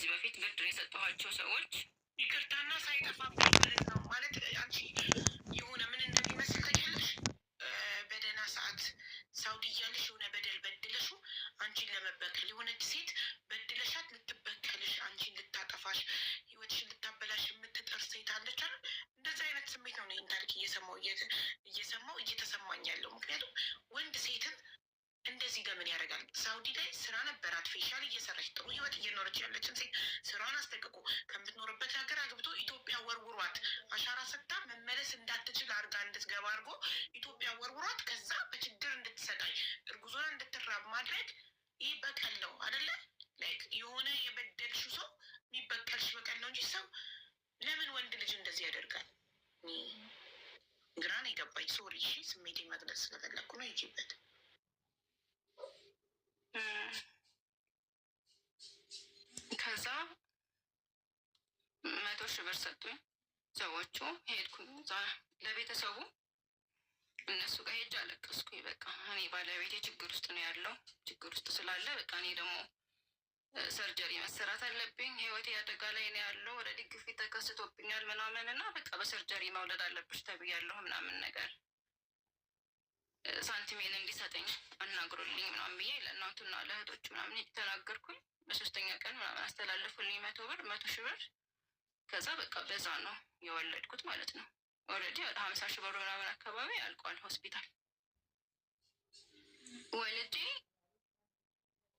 ከዚህ በፊት ብድር የሰጠኋቸው ሰዎች ይቅርታና ሳይጠፋብኝ ማለት ነው። ማለት አንቺ የሆነ ምን እንደሚመስል ታውቂያለሽ? በደህና ሰዓት ሳውዲ እያለሽ የሆነ በደል በድለሹ አንቺን ለመበቀል የሆነች ሴት በድለሻት ልትበቀልሽ፣ አንቺን ልታጠፋሽ፣ ህይወትሽን ልታበላሽ የምትጥር ሴት አለች አለ። እንደዚህ አይነት ስሜት ነው ይህን ታሪክ እየሰማው እየተሰማኝ ያለው። ምክንያቱም ወንድ ሴትን እንደዚህ ለምን ያደርጋል? ሳውዲ ላይ ስራ ነበራት፣ ፌሻል እየሰራች ጥሩ ህይወት እየኖረች ያለችን ሴት ስራዋን አስጠቅቆ ከምትኖርበት ሀገር አግብቶ ኢትዮጵያ ወርውሯት፣ አሻራ ሰጥታ መመለስ እንዳትችል አርጋ እንድትገባ አድርጎ ኢትዮጵያ ወርውሯት፣ ከዛ በችግር እንድትሰቃይ እርጉዞን እንድትራብ ማድረግ ይህ በቀል ነው አደለ? ላይክ የሆነ የበደልሽ ሰው የሚበቀልሽ በቀል ነው እንጂ ሰው ለምን ወንድ ልጅ እንደዚህ ያደርጋል? ግራን የገባኝ ሶሪ። እሺ ስሜቴ መግለጽ ስለፈለግኩ ነው። ይጅበት ከዛ 100,000 ብር ሰጡኝ ሰዎቹ። ሄድኩኝ እዛ ለቤተሰቡ እነሱ ጋር ሄጅ አለቀስኩኝ። በቃ እኔ ባለቤቴ ችግር ውስጥ ነው ያለው። ችግር ውስጥ ስላለ በቃ እኔ ደግሞ ሰርጀሪ መሰራት አለብኝ፣ ህይወቴ አደጋ ላይ ነው ያለው፣ ወደ ግፊት ተከስቶብኛል ምናምን እና በቃ በሰርጀሪ መውለድ አለብሽ ተብያለሁ ምናምን ነገር ሳንቲሜን እንዲሰጠኝ አናግሮልኝ ምናምን ብዬ ለእናቱና ለእህቶቹ ምናምን የተናገርኩኝ። በሶስተኛ ቀን ምናምን አስተላለፉልኝ 100,000 ብር። ከዛ በቃ በዛ ነው የወለድኩት ማለት ነው። ኦልሬዲ ወደ 50,000 ብር ምናምን አካባቢ አልቋል ሆስፒታል ወልጄ።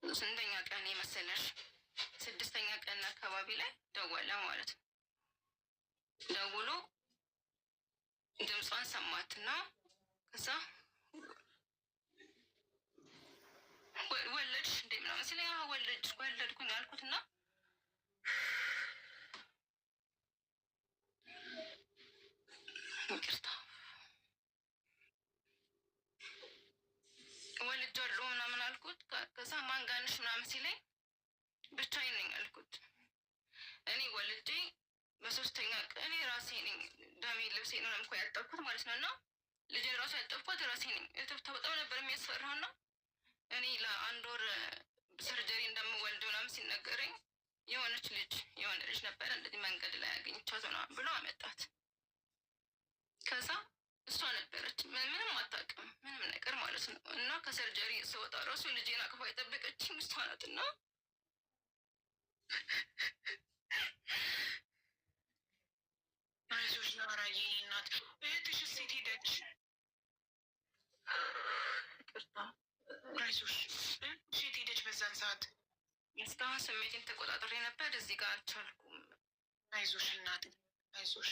ስንተኛ ቀን የመሰለሽ? 6ኛ ቀን አካባቢ ላይ ደወለ ማለት ነው። ደውሎ ድምጿን ሰማትና ከዛ ወለድሽ እንደ ምናምን ሲለኝ ወለድኩኝ አልኩትና ይቅርታ ወልጃለሁ ምናምን አልኩት። ከዛ ማንጋንሽ ምናምን ሲለኝ ብቻዬን ነኝ አልኩት። እኔ ወልጄ በ3ኛ ቀን ራሴ ነኝ ደሜ ልብሴ ነው እኮ ያጠብኩት ማለት ነው። እና ልጄን ራሱ ያጠብኳት ራሴ ነኝ። እትብታ በጣም ነበር የሚያስፈራውና እኔ ለ1 ወር ሰርጀሪ እንደምወልድ ምናምን ሲነገረኝ የሆነ ልጅ ነበረ እንደዚህ መንገድ ላይ ያገኘቻት ምናምን ብሎ አመጣት። ከዛ እሷ ነበረች ምንም አታውቅም ምንም ነገር ማለት ነው። እና ከሰርጀሪ ስወጣ ራሱ ልጄን አቅፋ የጠበቀችኝ እሷ ናት። እና አይዞሽ ናራ የኔ እናት። እህትሽ ሴት ሄደች? አይዞሽ ሴት ሄደች በዛን ሰዓት? እስካሁን ስሜቴን ተቆጣጥሬ ነበር፣ እዚህ ጋር አልቻልኩም። አይዞሽ እናት አይዞሽ።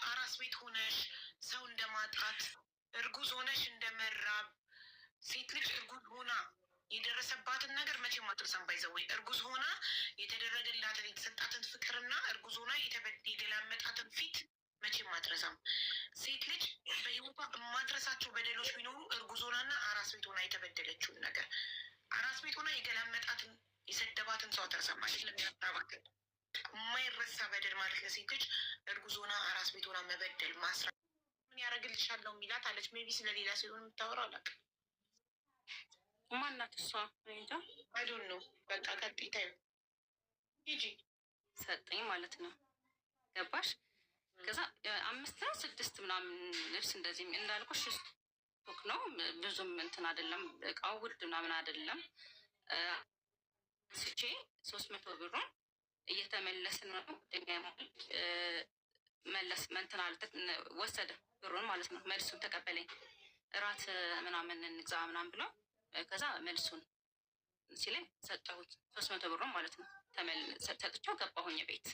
አራስ ቤት ሆነሽ ሰው እንደማጣት፣ እርጉዝ ሆነሽ እንደመራብ፣ ሴት ልጅ እርጉዝ ሆና የደረሰባትን ነገር መቼም አትረሳም። ባይዘወይ እርጉዝ ሆና የተደረገላትን የተሰጣትን ፍቅርና እርጉዝ ሆና የገላመጣትን ፊት መቼም አትረሳም። ሴት ልጅ በህይወቷ የማትረሳቸው በደሎች ቢኖሩ እርጉዝ ሆናና አራስ ቤት ሆና የተበደለችውን ነገር፣ አራስ ቤት ሆና የገላመጣትን የሰደባትን ሰው አትረሳም። ለሚያባክል የማይረሳ በደል ማለት ለሴት ልጅ እርጉዝ ሆና አራስ ቤት ሆና መበደል ማስራ ምን ያደርግልሻለሁ የሚላት አለች። ሜቢ ስለሌላ ሲሆን የምታወራው አላውቅም። ማናት እሷ? እንጃ አይዶን ነው። በቃ ቀጥታ ሂጂ ሰጠኝ ማለት ነው። ገባሽ? ከዛ 5 ነው 6 ምናምን ልብስ እንደዚህ እንዳልኩሽ ስቶክ ነው። ብዙም እንትን አይደለም፣ እቃው ውድ ምናምን አይደለም። ስቼ 300 ብሩን እየተመለስን ነው። መለስ መንትን አለ ወሰደ ብሩን ማለት ነው። መልሱን ተቀበለኝ። እራት ምናምን እንግዛ ምናምን ብሎ ከዛ መልሱን ሲለኝ ሰጠሁት 300 ብሩን ማለት ነው። ሰጥቼው ገባሁኝ ቤት።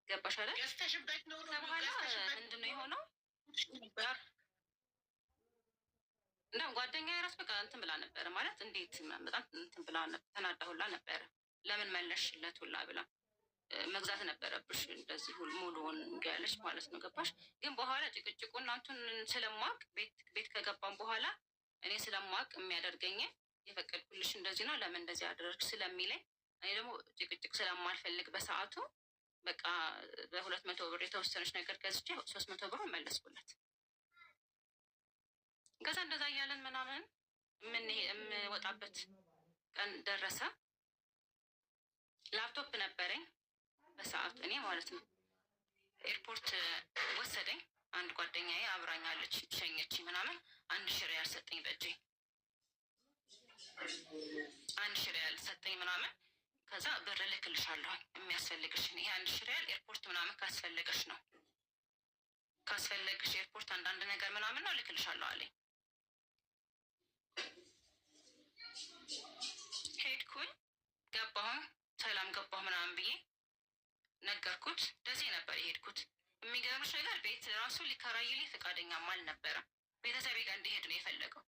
ገባሽ አይደል? ገዝተሽበት ነው። በኋላ ምንድን ነው የሆነው? እና ጓደኛ የራስ በቃ እንትን ብላ ነበረ ማለት እንዴት በጣም እንትን ብላ ተናዳ ሁላ ነበረ። ለምን መለሽለት ሁላ ብላ መግዛት ነበረብሽ እንደዚህ ሙሉውን ያለች ማለት ነው። ገባሽ? ግን በኋላ ጭቅጭቁ እናንቱን ስለማቅ ቤት ከገባም በኋላ እኔ ስለማቅ የሚያደርገኝ የፈቀድኩልሽ እንደዚህ ነው ለምን እንደዚህ አደረግሽ ስለሚለኝ እኔ ደግሞ ጭቅጭቅ ስለማልፈልግ በሰዓቱ በቃ በ200 ብር የተወሰነች ነገር ገዝቼ 300 ብር መለስኩለት። ከዛ እንደዛ እያለን ምናምን የምወጣበት ቀን ደረሰ። ላፕቶፕ ነበረኝ በሰዓቱ እኔ ማለት ነው። ኤርፖርት ወሰደኝ አንድ ጓደኛዬ አብራኛለች፣ ሸኘች ምናምን 1000 ሪያል ሰጠኝ በእጄ 1000 ሪያል ሰጠኝ ምናምን። ከዛ ብር ልክልሻለሁ የሚያስፈልግሽን ይሄ 1000 ሪያል ኤርፖርት ምናምን ካስፈለገሽ ነው ካስፈለግሽ ኤርፖርት አንዳንድ ነገር ምናምን ነው ልክልሻለሁ አለኝ። ሄድኩኝ ገባሁ፣ ሰላም ገባሁ ምናምን ብዬ ነገርኩት። ደሴ ነበር የሄድኩት። የሚገርምሽ ነገር ቤት ራሱ ሊከራይልኝ ፈቃደኛም አልነበረም። ቤተሰቤ ጋር እንዲሄድ ነው የፈለገው።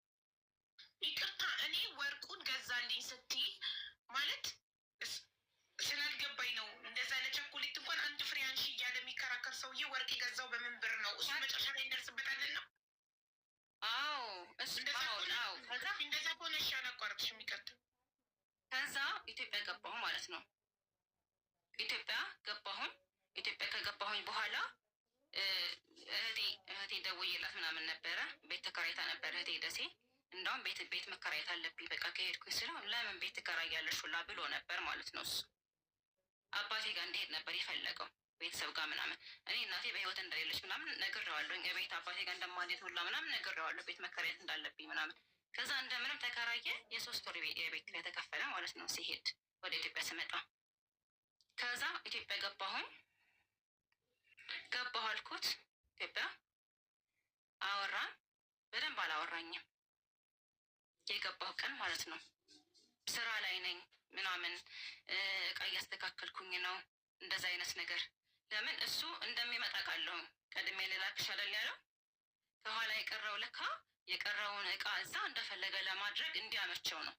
ይቅርታ እኔ ወርቁን ገዛልኝ ስትይ ማለት ስላልገባኝ ነው። እንደዛ ለቸኮሌት እንኳን 1 ፍሬ አንሺ እያለ የሚከራከር ሰውዬ ወርቅ የገዛው በምን ብር ነው? እሱ መጨረሻ ላይ እንደርስበታለን ነው። አዎ እንደዛ ከሆነ እሺ አላቋረጥሽ የሚቀጥል ከዛ ኢትዮጵያ ገባሁ ማለት ነው። ኢትዮጵያ ገባሁኝ። ኢትዮጵያ ከገባሁኝ በኋላ እህቴ ደውዬላት ምናምን ነበረ። ቤት ተከራይታ ነበረ እህቴ ደሴ። እንዳውም ቤት መከራየት አለብኝ በቃ ከሄድኩኝ ስለው ለምን ቤት ትከራያለሽ ሁላ ብሎ ነበር ማለት ነው። እሱ አባቴ ጋር እንዲሄድ ነበር የፈለገው ቤተሰብ ጋር ምናምን። እኔ እናቴ በህይወት እንደሌለች ምናምን ነግሬዋለሁ። ቤት አባቴ ጋር እንደማልሄድ ሁላ ምናምን ነግሬዋለሁ፣ ቤት መከራየት እንዳለብኝ ምናምን። ከዛ እንደምንም ተከራየ። የ3 ወር የቤት ኪራይ ተከፈለ ማለት ነው ሲሄድ ወደ ኢትዮጵያ ስመጣ። ከዛ ኢትዮጵያ ገባሁ አልኩት። ኢትዮጵያ አወራን፣ በደንብ አላወራኝም የገባሁ ቀን ማለት ነው። ስራ ላይ ነኝ ምናምን እቃ እያስተካከልኩኝ ነው እንደዛ አይነት ነገር። ለምን እሱ እንደሚመጣ ቃለሁ ቀድሜ ልላክሽ አይደል ያለው። ከኋላ የቀረው ለካ የቀረውን እቃ እዛ እንደፈለገ ለማድረግ እንዲያመቸው ነው።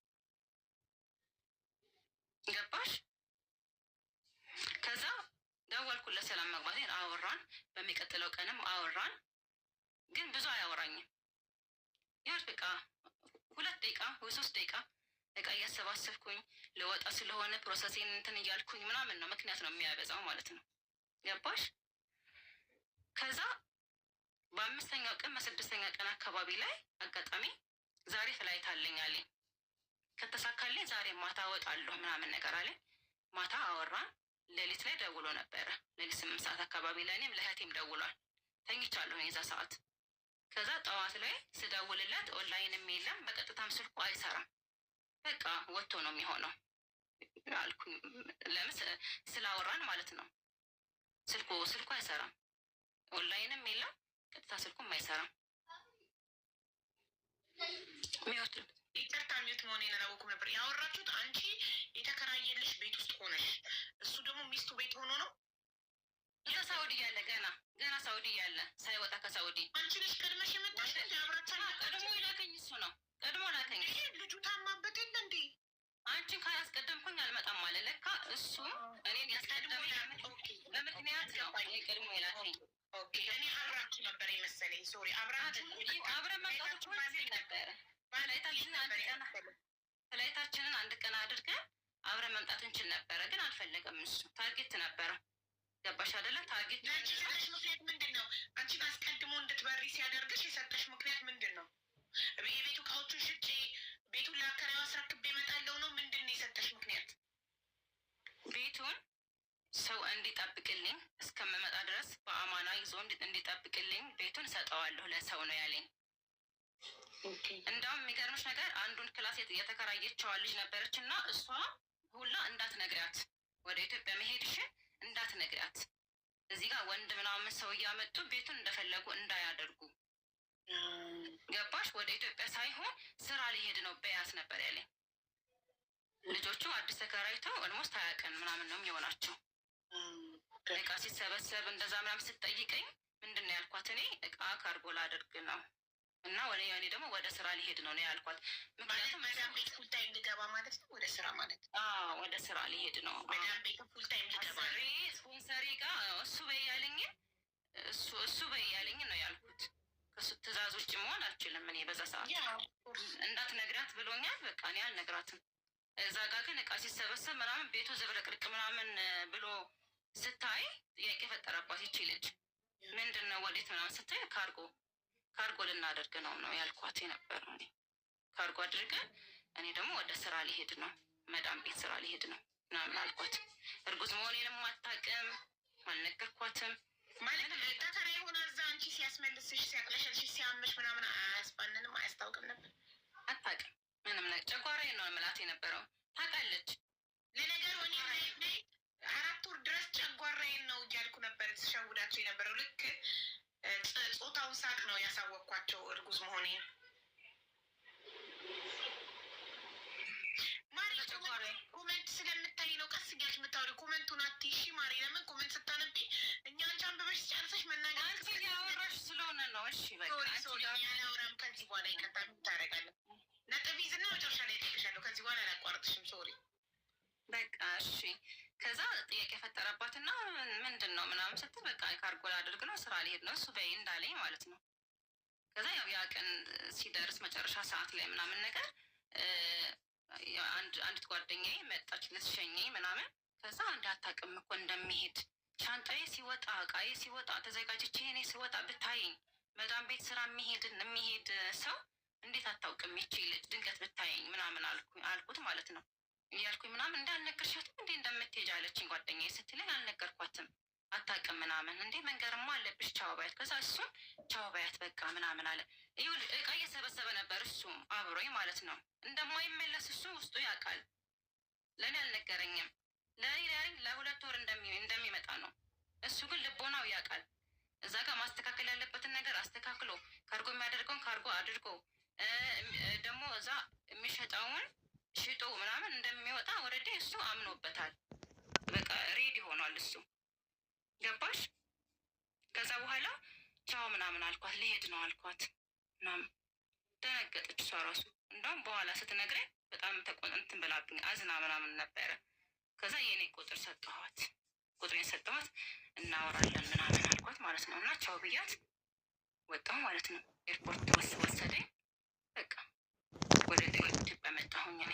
ገባሽ? ከዛ ደወልኩለት ሰላም መግባቴን አወራን። በሚቀጥለው ቀንም አወራን፣ ግን ብዙ አያወራኝም። ያር በቃ 2 ደቂቃ ወይ 3 ደቂቃ እቃ እያሰባሰብኩኝ ለወጣ ስለሆነ ፕሮሰሴን እንትን እያልኩኝ ምናምን ነው። ምክንያት ነው የሚያበዛው ማለት ነው። ገባሽ? ከዛ በ5ኛው ቀን በ6ኛው ቀን አካባቢ ላይ አጋጣሚ ዛሬ ፍላይት አለኝ አለኝ። ከተሳካልኝ ዛሬ ማታ እወጣለሁ ምናምን ነገር አለኝ። ማታ አወራን። ሌሊት ላይ ደውሎ ነበረ። ሌሊት 8 ሰዓት አካባቢ ላይ እኔም ለእህቴም ደውሏል። ተኝቻለሁ የዛ ሰዓት። ከዛ ጠዋት ላይ ስደውልለት ኦንላይንም የለም፣ በቀጥታም ስልኩ አይሰራም። በቃ ወጥቶ ነው የሚሆነው አልኩኝ። ለምን ስላወራን ማለት ነው። ስልኩ አይሰራም፣ ኦንላይንም የለም፣ ቀጥታ ስልኩም አይሰራም። ይቅርታ ሚዩት መሆኔን አላወኩም ነበር። ያወራችሁት አንቺ የተከራየልሽ ቤት ውስጥ ሆነሽ እሱ ደግሞ ሚስቱ ቤት ሆኖ ነው። እዛ ሳውዲ እያለ ገና ሳውዲ እያለ ሳይወጣ ከሳውዲ አንቺ ነሽ ቀድመሽ የመጣሽ? ቀድሞ ይላከኝ እሱ ነው። ቀድሞ ላከኝ። ልጁ ታማበት የለ እንዴ? አንቺን ካላስቀደምኩኝ አልመጣም አለ። ለካ እሱ እኔን ያስቀደመኝ በምክንያት ነው። ቀድሞ ይላከኝ። እኔ አብራችሁ ነበር የመሰለኝ። ሶሪ አብረን መምጣቱ ነበረ። ፍላይታችንን 1 ቀን አድርገን አብረን መምጣት እንችል ነበረ፣ ግን አልፈለገም እሱ። ታርጌት ነበረ። ገባሽ አይደለ? ታርጌት ምክንያት ምንድን ነው? አንቺ አስቀድሞ እንድትበሪ ሲያደርግሽ የሰጠሽ ምክንያት ምንድን ነው? የቤቱ እቃዎቹን ሽጬ ቤቱን ለአከራዩ አስረክቤ እመጣለሁ ነው? ምንድን ነው የሰጠሽ ምክንያት? ቤቱን ሰው እንዲጠብቅልኝ እስከምመጣ ድረስ በአማና ይዞ እንዲጠብቅልኝ ቤቱን እሰጠዋለሁ ለሰው ነው ያለኝ። እንዳውም የሚገርምሽ ነገር አንዱን ክላስ የተከራየችዋ ልጅ ነበረች እና እሷ ሁላ እንዳትነግሪያት፣ ወደ ኢትዮጵያ መሄድሽን እንዳትነግሪያት፣ እዚህ ጋር ወንድ ምናምን ሰው እያመጡ ቤቱን እንደፈለጉ እንዳያደርጉ። ገባሽ? ወደ ኢትዮጵያ ሳይሆን ስራ ሊሄድ ነው በያዝ ነበር ያለኝ። ልጆቹ አዲስ ተከራይተው ኦልሞስት 20 ቀን ምናምን ነው የሚሆናቸው። እቃ ሲሰበሰብ እንደዛ ምናምን ስትጠይቀኝ ምንድን ነው ያልኳት? እኔ እቃ ካርጎ ላደርግ ነው እና እኔ ደግሞ ወደ ስራ ሊሄድ ነው ያልኳት። ምክንያቱም መዳም ቤት ፉልታይም ልገባ ማለት ነው፣ ወደ ስራ ማለት ወደ ስራ ሊሄድ ነው። መዳም ቤት ፉልታይም ልገባ ስፖንሰሪ ጋር እሱ በያለኝን እሱ በያለኝን ነው ያልኩት። ከሱ ትእዛዝ ውጭ መሆን አልችልም እኔ በዛ ሰዓት። እንዳትነግራት ብሎኛል። በቃ እኔ አልነግራትም። እዛ ጋር ግን እቃ ሲሰበሰብ ምናምን ቤቱ ዝብርቅርቅ ምናምን ብሎ ስታይ ጥያቄ ፈጠረባት ይቺ ልጅ። ምንድን ነው ወዴት ምናምን ስታይ ካርጎ ልናደርግ ነው ያልኳት የነበረው። እኔ ካርጎ አድርገን እኔ ደግሞ ወደ ስራ ሊሄድ ነው፣ መዳም ቤት ስራ ሊሄድ ነው። ምናምን አልኳት። እርጉዝ መሆኔንም አታውቅም፣ አልነገርኳትም። ማለት ተከራ የሆነ እዛ አንቺ ሲያስመልስሽ ሲያቅለሸልሽ ሲያምሽ ምናምን አያስባንንም አያስታውቅም ነበር? አታውቅም ምንም ነገር። ጨጓራዬ ነው ምላት የነበረው ታውቃለች። ለነገሩ እኔ 4 ወር ድረስ ጨጓራዬን ነው እያልኩ ነበር ተሸውዳቸው የነበረው። ልክ ጾታውን ሳቅ ነው ያሳወቅኳቸው እርጉዝ መሆኔን። ማሪ ኮመንት ስለምታይ ነው ቀስ እያልሽ የምታወሪ። ኮመንቱን አትይሺ ማሪ። ለምን ኮመንት ስታነቢ እኛ አንቺ አንብበሽ ጨርሰሽ መናገር ያወራሽ ስለሆነ ነው። እሺ በቃ ያላውራም ከዚህ በኋላ ይቀጣ ታደርጋለን። ነጥብ ይዝና መጨረሻ ላይ ጠይቅሻለሁ። ከዚህ በኋላ አላቋርጥሽም። ሶሪ በቃ እሺ። ከዛ ጥያቄ የፈጠረባትና ምንድን ነው ምናምን ስትል በቃ ካርጎ ላደርግ ነው ስራ ሊሄድ ነው እሱ በይ እንዳለኝ ማለት ነው። ከዛ ያው ያ ቀን ሲደርስ መጨረሻ ሰዓት ላይ ምናምን ነገር አንዲት ጓደኛዬ መጣች ልትሸኘኝ ምናምን። ከዛ እንዳታውቅም እኮ እንደሚሄድ ሻንጣዬ ሲወጣ እቃዬ ሲወጣ ተዘጋጅቼ እኔ ሲወጣ ብታየኝ መዳም ቤት ስራ የሚሄድ ሰው እንዴት አታውቅም ይቺ ልጅ ድንገት ብታየኝ ምናምን አልኩት ማለት ነው። እያልኩኝ ምናምን እንዳልነገርሻትም እንዴ እንደምትሄጅ አለችኝ ጓደኛዬ ስትለኝ አልነገርኳትም አታውቅም ምናምን። እንዴ መንገርማ አለብሽ ቻው ባያት። ከዛ እሱም ቻው ባያት በቃ ምናምን አለ። እቃ እየሰበሰበ ነበር እሱም አብሮኝ ማለት ነው። እንደማይመለስ እሱ ውስጡ ያውቃል። ለእኔ አልነገረኝም። ለእኔ ለ2 ወር እንደሚመጣ ነው። እሱ ግን ልቦናው ያውቃል። እዛ ጋር ማስተካከል ያለበትን ነገር አስተካክሎ ካርጎ የሚያደርገውን ካርጎ አድርጎ ደግሞ እዛ የሚሸጠውን ሽጦ ምናምን እንደሚወጣ ወረዴ እሱ አምኖበታል። በቃ ሬዲ ሆኗል እሱ ገባሽ? ከዛ በኋላ ቻው ምናምን አልኳት። ልሄድ ነው አልኳት ምናምን ደነገጠች እሷ ራሱ። እንደውም በኋላ ስትነግረኝ በጣም እንትን ብላብኝ አዝና ምናምን ነበረ። ከዛ የኔ ቁጥር ሰጠኋት፣ ቁጥሬን ሰጠኋት። እናወራለን ምናምን አልኳት ማለት ነው። እና ቻው ብያት ወጣሁ ማለት ነው። ኤርፖርት ወሰደኝ። በቃ ወደ ኢትዮጵያ መጣሁኝ እኔ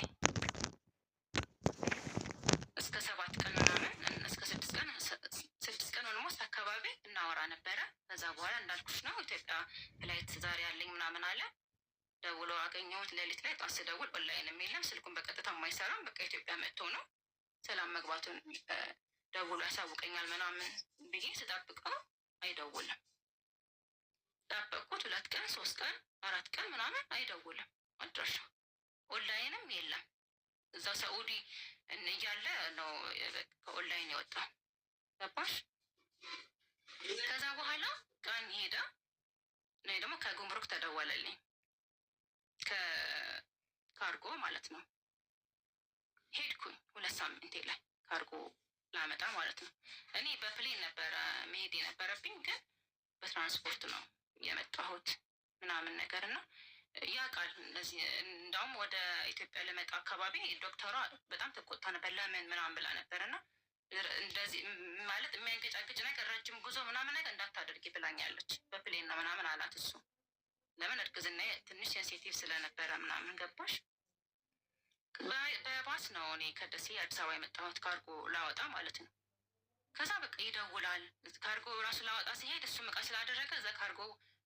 እስከ 7 ቀን ምናምን እስከ 6 ቀን ኦልሞስት አካባቢ እናወራ ነበረ። ከዛ በኋላ እንዳልኩሽ ነው ኢትዮጵያ ፍላይት ዛሬ ያለኝ ምናምን አለ። ደውሎ አገኘሁት ሌሊት ላይ። ጧት ስደውል ኦንላይንም የለም ስልኩን በቀጥታ የማይሰራም። በቃ ኢትዮጵያ መጥቶ ነው ሰላም መግባቱን ደውሎ ያሳውቀኛል ምናምን ብዬ ስጠብቀው አይደውልም። ጠበቅኩት 2 ቀን 3 ቀን 4 ቀን ምናምን አይደውልም። አድራሻ ኦንላይንም የለም። እዛ ሳኡዲ እያለ ነው ከኦንላይን የወጣው ገባሽ? ከዛ በኋላ ቀን ሄደ። እኔ ደግሞ ከጉምሩክ ተደወለልኝ ከካርጎ ማለት ነው። ሄድኩኝ 2 ሳምንቴ ላይ ካርጎ ላመጣ ማለት ነው። እኔ በፕሌን ነበረ መሄድ የነበረብኝ ግን በትራንስፖርት ነው የመጣሁት ምናምን ነገር እና ያ ቃል እነዚህ እንዳውም ወደ ኢትዮጵያ ለመጣ አካባቢ ዶክተሯ በጣም ተቆጣ ነበር። ለምን ምናምን ብላ ነበር እና እንደዚህ ማለት የሚያንገጫግጭ ነገር ረጅም ጉዞ ምናምን ነገር እንዳታደርጊ ብላኛለች። በፕሌን ነው ምናምን አላት እሱ። ለምን እርግዝና ትንሽ ሴንሲቲቭ ስለነበረ ምናምን ገባሽ? በባስ ነው እኔ ከደሴ አዲስ አበባ የመጣሁት ካርጎ ላወጣ ማለት ነው። ከዛ በቃ ይደውላል። ካርጎ ራሱ ላወጣ ሲሄድ እሱም እቃ ስላደረገ እዛ ካርጎ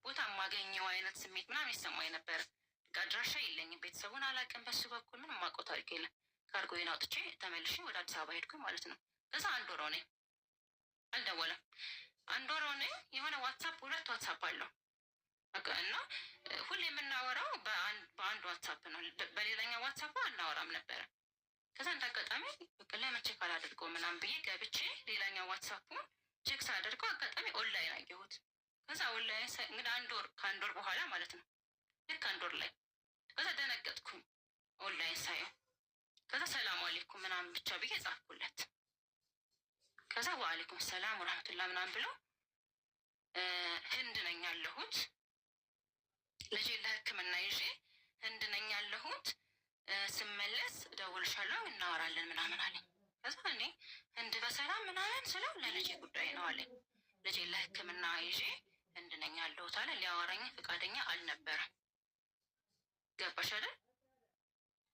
ቦታ የማገኘው አይነት ስሜት ምናምን ይሰማኝ ነበር። በቃ አድራሻ የለኝም፣ ቤተሰቡን አላውቅም፣ በሱ በኩል ምንም የማውቀው ታሪክ የለም። ካርጎዬን አውጥቼ ተመልሼ ወደ አዲስ አበባ ሄድኩኝ ማለት ነው። ከዛ 1 ወር ሆነኝ አልደወለም። 1 ወር ሆነኝ። የሆነ ዋትሳፕ 2 ዋትሳፕ አለው እና ሁሌ የምናወራው በአንድ ዋትሳፕ ነው። በሌላኛው ዋትሳፕ አናወራም ነበረ። ከዛ እንዳጋጣሚ በቃ ለምን ቼክ አላደርገው ምናምን ብዬ ገብቼ ሌላኛው ዋትሳፑን ቼክ ሳደርገው አጋጣሚ ኦንላይን አየሁት። ከዛ ኦንላይን እንግዲህ 1 ወር ከ1 ወር በኋላ ማለት ነው። ልክ 1 ወር ላይ ከዛ ደነገጥኩኝ ኦንላይን ሳየው። ከዛ ሰላም አለይኩም ምናምን ብቻ ብዬ ጻፍኩለት። ከዛ ወአለይኩም ሰላም ወራህመቱላ ምናምን ብሎ ህንድ ነኝ ያለሁት ልጄ ለሕክምና ይዤ ህንድ ነኝ ያለሁት ስመለስ እደውልሻለሁ እናወራለን ምናምን አለኝ። ከዛ እኔ ህንድ በሰላም ምናምን ስለው ለልጄ ጉዳይ ነው አለኝ። ልጄ ለሕክምና ይዤ ህንድ ነኝ ያለሁት አለ። ሊያወራኝ ፈቃደኛ አልነበረም። ገባሽ አይደል?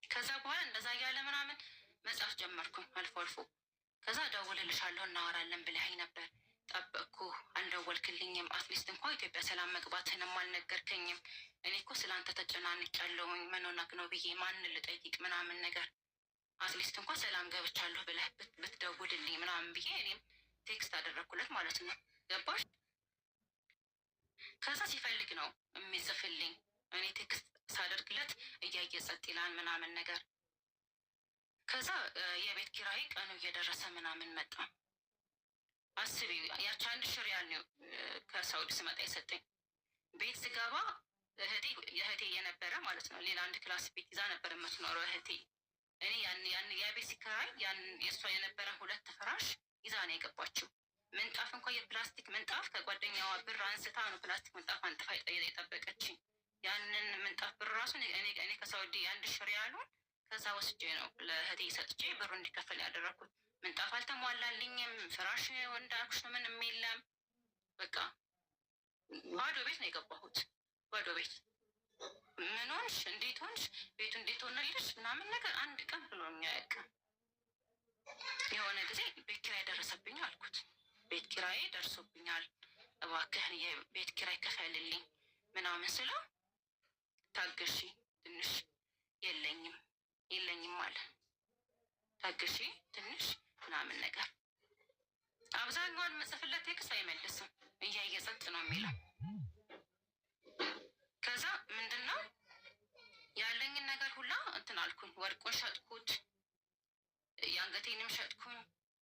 ከዛ በኋላ እንደዛ እያለ ምናምን መጻፍ ጀመርኩኝ አልፎ አልፎ። ከዛ እደውልልሻለሁ እናወራለን ብለኸኝ ነበር፣ ጠበቅኩ፣ አልደወልክልኝም። አትሊስት እንኳ ኢትዮጵያ ሰላም መግባትህንም አልነገርከኝም። እኔ እኮ ስለአንተ ተጨናንቄያለሁኝ። ምን ሆነክ ነው ብዬ ማንን ልጠይቅ ምናምን ነገር አትሊስት እንኳን ሰላም ገብቻለሁ ብለህ ብትደውልልኝ ምናምን ብዬ እኔም ቴክስት አደረግኩለት ማለት ነው። ገባሽ? ከዛ ሲፈልግ ነው የሚጽፍልኝ። እኔ ቴክስት ሳደርግለት እያየ ጸጥ ይላል ምናምን ነገር። ከዛ የቤት ኪራይ ቀኑ እየደረሰ ምናምን መጣ። አስቢ፣ ያቺ 1,000 ሪያል ነው ከሳውዲ ስመጣ የሰጠኝ። ቤት ስገባ የእህቴ የነበረ ማለት ነው ሌላ አንድ ክላስ ቤት ይዛ ነበር የምትኖረው እህቴ። እኔ ያን የቤት ሲከራይ የእሷ የነበረ 2 ፍራሽ ይዛ ነው የገባችው። ምንጣፍ እንኳ የፕላስቲክ ምንጣፍ ከጓደኛዋ ብር አንስታ ነው ፕላስቲክ ምንጣፍ አንጥፋ የጠበቀችኝ። ያንን ምንጣፍ ብር ራሱ እኔ ከሳውዲ 1,000 ሪያሉን ከዛ ወስጄ ነው ለእህቴ ሰጥቼ ብሩ እንዲከፈል ያደረኩት። ምንጣፍ አልተሟላልኝም። ፍራሽ እንዳልኩሽ ነው፣ ምንም የለም። በቃ ባዶ ቤት ነው የገባሁት። ባዶ ቤት። ምን ሆንሽ? እንዴት ሆንሽ? ቤቱ እንዴት ሆነልሽ? ምናምን ነገር አንድ ቀን ብሎኝ አያውቅም። የሆነ ጊዜ ቤት ኪራይ ደረሰብኝ አልኩት። ቤት ኪራይ ደርሶብኛል፣ እባክህን የቤት ኪራይ ክፈልልኝ ምናምን ስለው ታገሺ ትንሽ የለኝም አለ። ታገሺ ትንሽ ምናምን ነገር። አብዛኛውን መጽፍለት ቴክስት አይመልስም፣ እያየ ጸጥ ነው የሚለው። ከዛ ምንድን ነው ያለኝን ነገር ሁላ እንትን አልኩኝ። ወርቁን ሸጥኩት፣ የአንገቴንም ሸጥኩኝ፣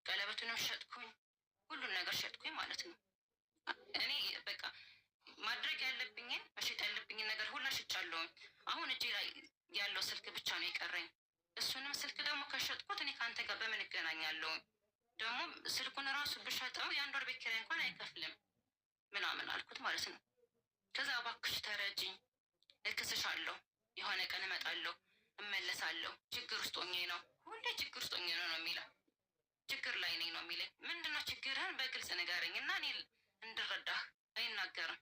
ቀለበቱንም ሸጥኩኝ፣ ሁሉን ነገር ሸጥኩኝ ማለት ነው። እኔ በቃ ማድረግ ያለብኝን መሸጥ ያለብኝን ነገር ሁላ ሽጫለሁኝ። አሁን እጄ ላይ ያለው ስልክ ብቻ ነው የቀረኝ። እሱንም ስልክ ደግሞ ከሸጥኩት እኔ ከአንተ ጋር በምን እገናኛለሁኝ? ደግሞ ስልኩን ራሱ ብሸጠው የ1 ወር ቤት ኪራይ እንኳን አይከፍልም ምናምን አልኩት ማለት ነው። ከዛ እባክሽ ተረጅኝ፣ እክስሻለሁ፣ የሆነ ቀን እመጣለሁ፣ እመለሳለሁ፣ ችግር ውስጥ ሆኜ ነው፣ ሁሌ ችግር ውስጥ ሆኜ ነው የሚለው። ችግር ላይ ነኝ ነው የሚለኝ። ምንድነው ችግርህን በግልጽ ንገረኝ እና እኔ እንድረዳህ። አይናገርም።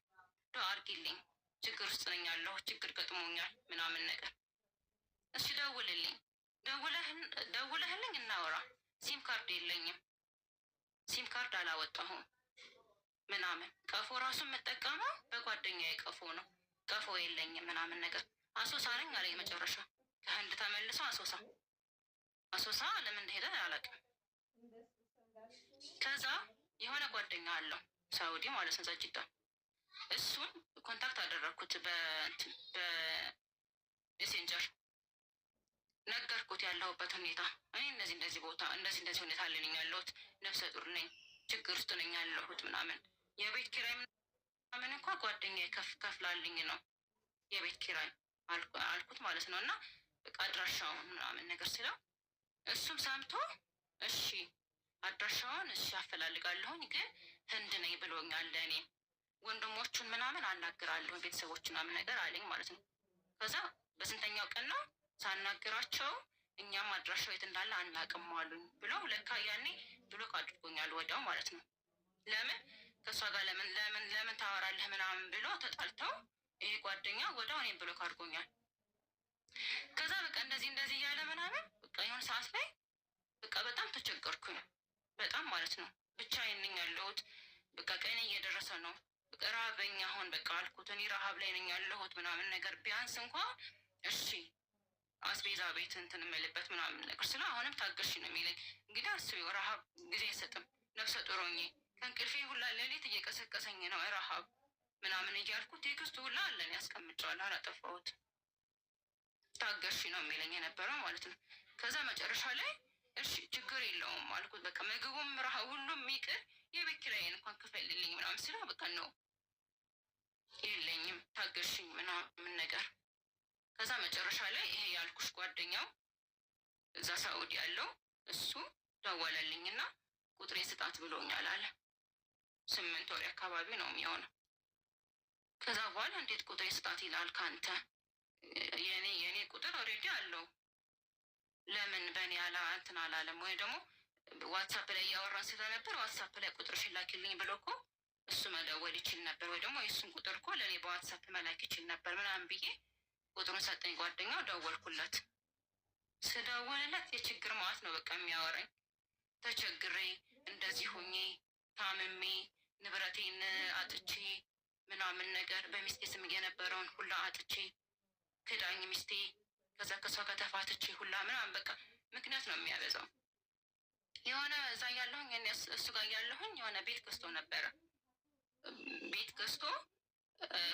ዶ አርጊልኝ፣ ችግር ውስጥ ነኝ ያለሁ፣ ችግር ገጥሞኛል ምናምን ነገር። እሺ ደውልልኝ፣ ደውለህልኝ እናወራ። ሲም ካርድ የለኝም፣ ሲም ካርድ አላወጣሁም ምናምን። ቀፎ ራሱ የምጠቀመው በጓደኛዬ ቀፎ ነው፣ ቀፎ የለኝም ምናምን ነገር። አሶሳ ነኝ አለኝ መጨረሻ። ከህንድ ተመልሶ አሶሳ ለምን እንደሄደ አላውቅም። ከዛ የሆነ ጓደኛ አለው ሳውዲ ማለት ነው ዛጅዳ። እሱን ኮንታክት አደረግኩት በሜሴንጀር። ነገርኩት ያለሁበት ሁኔታ። እኔ እንደዚህ ቦታ እንደዚህ ሁኔታ አለኝ ያለሁት፣ ነፍሰ ጡር ነኝ፣ ችግር ውስጥ ነኝ ያለሁት ምናምን። የቤት ኪራይ ምናምን እንኳ ጓደኛ ከፍላልኝ ነው የቤት ኪራይ አልኩት ማለት ነው። እና በቃ አድራሻውን ምናምን ነገር ስለው እሱም ሰምቶ እሺ አድራሻውን እሺ አፈላልጋለሁኝ፣ ግን ህንድ ነኝ ብሎኛል። እኔ ወንድሞቹን ምናምን አናግራለሁ፣ ቤተሰቦች ምናምን ነገር አለኝ ማለት ነው። ከዛ በስንተኛው ቀን ነው ሳናግራቸው እኛም አድራሻው የት እንዳለ አናቅም አሉኝ ብሎ ለካ ያኔ ብሎክ አድርጎኛል ወዲያው ማለት ነው። ለምን ከእሷ ጋር ለምን ታወራለህ ምናምን ብሎ ተጣልተው ይሄ ጓደኛ ወዲያው እኔም ብሎክ አድርጎኛል። ከዛ በቃ እንደዚህ እያለ ምናምን በቃ የሆነ ሰዓት ላይ በቃ በጣም ተቸገርኩኝ፣ በጣም ማለት ነው። ብቻዬን ነኝ ያለሁት። በቃ ቀኔ እየደረሰ ነው። በቃ ረሀበኝ አሁን በቃ አልኩት። እኔ ረሀብ ላይ ነኝ ያለሁት ምናምን ነገር። ቢያንስ እንኳ እሺ አስቤዛ ቤት እንትን የምልበት ምናምን ነገር ስለ አሁንም ታገሽ ነው የሚለኝ። እንግዲህ አስቢው፣ ረሀብ ጊዜ አይሰጥም። ነፍሰ ጡር ሆኜ ከእንቅልፌ ሁላ ሌሊት እየቀሰቀሰኝ ነው ረሀብ ምናምን እያልኩ ቴክስቱ ሁላ አለን ያስቀምጫዋል፣ አላጠፋሁት። ታገሽ ነው የሚለኝ የነበረው ማለት ነው። ከዛ መጨረሻ ላይ እሺ ችግር የለውም አልኩት። በቃ ምግቡም ረሀብ ሁሉም ይቅር፣ የቤት ኪራይን እንኳን ክፈልልኝ ምናምን ስለ በቃ ነው የለኝም ታገሽኝ ምናምን ነገር። ከዛ መጨረሻ ላይ ይሄ ያልኩሽ ጓደኛው እዛ ሳኡዲ ያለው እሱ ደወለልኝና ቁጥሬ ስጣት ብሎኛል አለ። 8 ወር አካባቢ ነው የሚሆነው። ከዛ በኋላ እንዴት ቁጥሬ ስጣት ይላል ካንተ? የኔ ቁጥር ኦልሬዲ አለው፣ ለምን በእኔ እንትን አላለም? ወይ ደግሞ ዋትሳፕ ላይ እያወራን ስለነበር ዋትሳፕ ላይ ቁጥርሽን ላኪልኝ ብሎ እኮ እሱ መደወል ይችል ነበር፣ ወይ ደግሞ የእሱን ቁጥር እኮ ለእኔ በዋትሳፕ መላክ ይችል ነበር ምናምን ብዬ ቁጥሩን ሰጠኝ ጓደኛው። ደወልኩለት። ስደውልለት የችግር ማዕት ነው በቃ የሚያወራኝ። ተቸግሬ እንደዚህ ሆኜ ታምሜ ንብረቴን አጥቼ ምናምን ነገር በሚስቴ ስም የነበረውን ሁላ አጥቼ ክዳኝ ሚስቴ። ከዛ ከሷ ጋር ተፋትቼ ሁላ ምናምን በቃ ምክንያት ነው የሚያበዛው። የሆነ እዛ ያለሁኝ እሱ ጋር ያለሁኝ የሆነ ቤት ገዝቶ ነበረ። ቤት ገዝቶ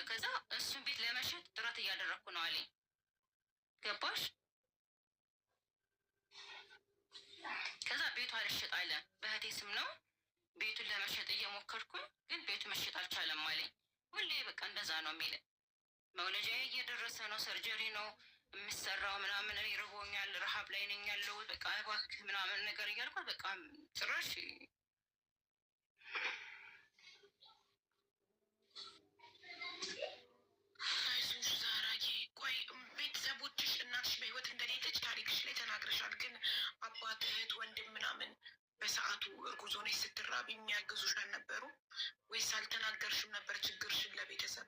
ከዛ እሱን ቤት ለመሸጥ ጥረት እያደረግኩ ነው አለኝ። ገባሽ? ከዛ ቤቱ አልሸጥ አለ። በእህቴ ስም ነው ቤቱን ለመሸጥ እየሞከርኩኝ፣ ግን ቤቱ መሸጥ አልቻለም አለኝ። ሁሌ በቃ እንደዛ ነው የሚለኝ። መውለጃዬ እየደረሰ ነው፣ ሰርጀሪ ነው የሚሰራው ምናምን፣ እኔ ርቦኛል፣ ረሀብ ላይ ነኝ ያለው፣ በቃ እባክህ ምናምን ነገር እያልኳት በቃ ጭራሽ አይዞሽ ዛራዬ። ቆይ ቤተሰቦችሽ እናትሽ በህይወት እንደሌለች ታሪክሽ ላይ ተናግረሻል። ግን አባት፣ እህት፣ ወንድም ምናምን በሰዓቱ እርጉዝ ሆነሽ ስትራቢ የሚያግዙሽ አልነበሩም ወይስ አልተናገርሽም ነበር ችግርሽን ለቤተሰብ?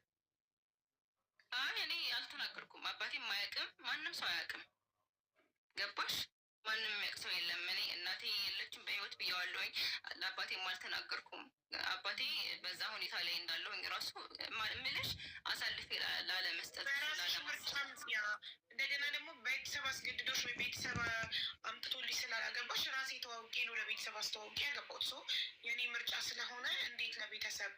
አይ እኔ አልተናገርኩም። አባቴም አያውቅም፣ ማንም ሰው አያውቅም። ገባሽ? ማንም የሚያውቅ ሰው የለም። እኔ እናቴ የለችም በህይወት ብየዋለሁኝ። ለአባቴም አልተናገርኩም። አባቴ በዛ ሁኔታ ላይ እንዳለውኝ ራሱ ምልሽ አሳልፌ ላለመስጠት እንደገና ደግሞ ቤተሰብ አስገድዶሽ ወይ ቤተሰብ አምጥቶልሽ ስላላገባሽ ራሴ ተዋውቄ ነው ለቤተሰብ አስተዋውቄ ያገባሁት። ሰው የኔ ምርጫ ስለሆነ እንዴት ለቤተሰብ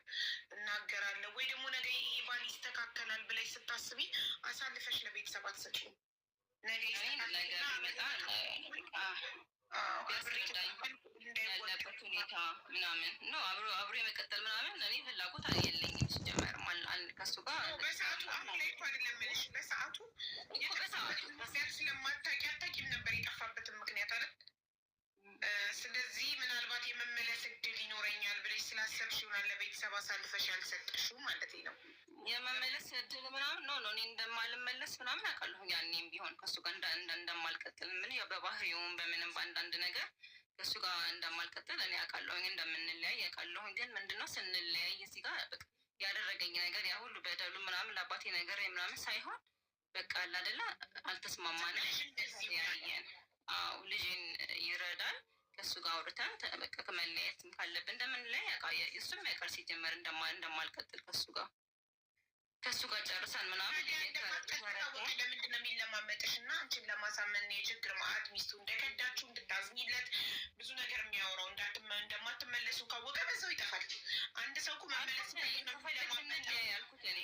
እናገራለሁ? ወይ ደግሞ ነገ ባል ይስተካከላል ብለሽ ስታስቢ አሳልፈሽ ለቤተሰብ አትሰጪም። ነገ ያለበት ሁኔታ ምናምን ነው አብሮ የመቀጠል ምናምን እኔ ፍላጎት የለኝም። ሲጀመር ከሱ ጋር በሰዓቱ አሁን ላይ እኮ አይደለም የምልሽ፣ በሰዓቱ ስለማታውቂ አታውቂም ነበር የጠፋበትን ምክንያት አይደል? ስለዚህ ምናልባት የመመለስ እድል ይኖረኛል ብለሽ ስላሰብሽ ይሆናል ለቤተሰብ አሳልፈሽ ያልሰጠሽው ማለት ነው። የመመለስ እድል ምናምን ነው እኔ እንደማልመለስ ምናምን አውቃለሁ። ያኔም ቢሆን ከሱ ጋር እንደማልቀጥል ምን በባህሪውም በምንም በአንዳንድ ነገር ከሱ ጋር እንደማልቀጥል እኔ አውቃለሁኝ። እንደምንለያይ አውቃለሁኝ። ግን ምንድነው ስንለያይ እዚህ ጋር ያደረገኝ ነገር ያ ሁሉ በደሉ ምናምን ለአባቴ ነገር ምናምን ሳይሆን በቃ አይደለ አልተስማማንም። ያየን ልጄን ይረዳል ከሱ ጋር አውርተን በቃ ከመለያየትም ካለብን እንደምንለያይ እሱም ያውቃል። ሲጀመር እንደማልቀጥል ከሱ ጋር ጨርሰን ምናምን ለምንድን ነው የሚለማመጥሽ? እና አንቺን ለማሳመን የችግር ማዕት ሚስቱ እንደከዳችሁ እንድታዝኝለት ብዙ ነገር የሚያወራው እንደማትመለሱ ካወቀ በዛው ይጠፋል። አንድ ሰው እኮ መመለስ ያልኩት እኔ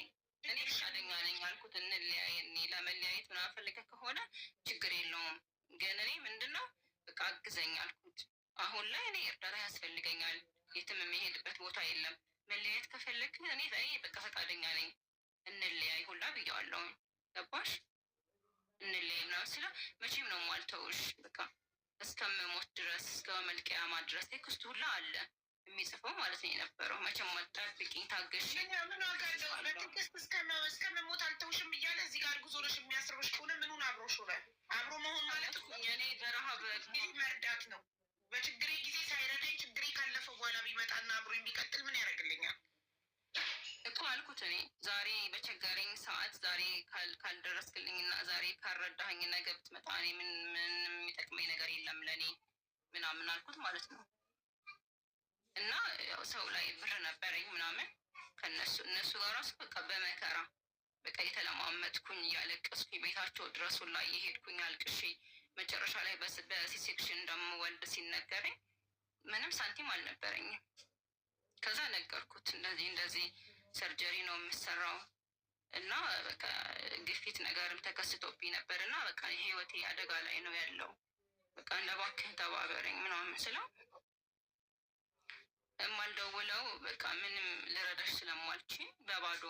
ፈቃደኛ ነኝ አልኩት። እንለያይ ለመለያየት ምናምን ፈልገህ ከሆነ ችግር የለውም። ግን እኔ ምንድነው በቃ አግዘኝ አልኩት። አሁን ላይ እኔ እርዳታ ያስፈልገኛል። የትም የሚሄድበት ቦታ የለም። መለያየት ከፈለግ እኔ በቃ ፈቃደኛ ነኝ እንለያይ ሁላ ብያዋለሁ። ገባሽ? እንለያይ ምናምን ስለ መቼም ነው ማልተውሽ በቃ እስከምሞት ድረስ እስከ መልቀያማ ድረስ ቴክስቱ ሁላ አለ የሚጽፈው ማለት ነው የነበረው። መቼም አልጠብቂኝ ታገሽ ምን ዋጋለው? በትዕግስት እስከምሞት አልተውሽም እያለ እዚህ ጋር ጉዞሮሽ የሚያስርብሽ ከሆነ ምኑን አብሮሽ ሆነ? አብሮ መሆን ማለት እኔ በረሃብ መርዳት ነው። በችግሬ ጊዜ ሳይረዳኝ ችግሬ ካለፈው በኋላ ቢመጣና አብሮ የሚቀጥል ምን ያደርግልኛል እኮ አልኩት። እኔ ዛሬ በቸገረኝ ሰዓት ዛሬ ካልደረስክልኝ እና ዛሬ ካልረዳኸኝ ነገ ብትመጣ እኔ ምን የሚጠቅመኝ ነገር የለም ለእኔ ምናምን አልኩት ማለት ነው። እና ያው ሰው ላይ ብር ነበረኝ ምናምን እነሱ ጋር ራሱ በቃ በመከራ በቃ የተለማመጥኩኝ እያለቀስኩኝ ቤታቸው ድረሱ ላይ የሄድኩኝ አልቅሼ መጨረሻ ላይ በሲሴክሽን እንደምወልድ ሲነገረኝ ምንም ሳንቲም አልነበረኝም። ከዛ ነገርኩት እንደዚህ ሰርጀሪ ነው የምሰራው እና በቃ ግፊት ነገርም ተከስቶብኝ ነበር እና በቃ ህይወቴ አደጋ ላይ ነው ያለው፣ በቃ እባክህ ተባበረኝ ምናምን ስለው የማልደውለው በቃ ምንም ልረዳሽ ስለማልችል በባዶ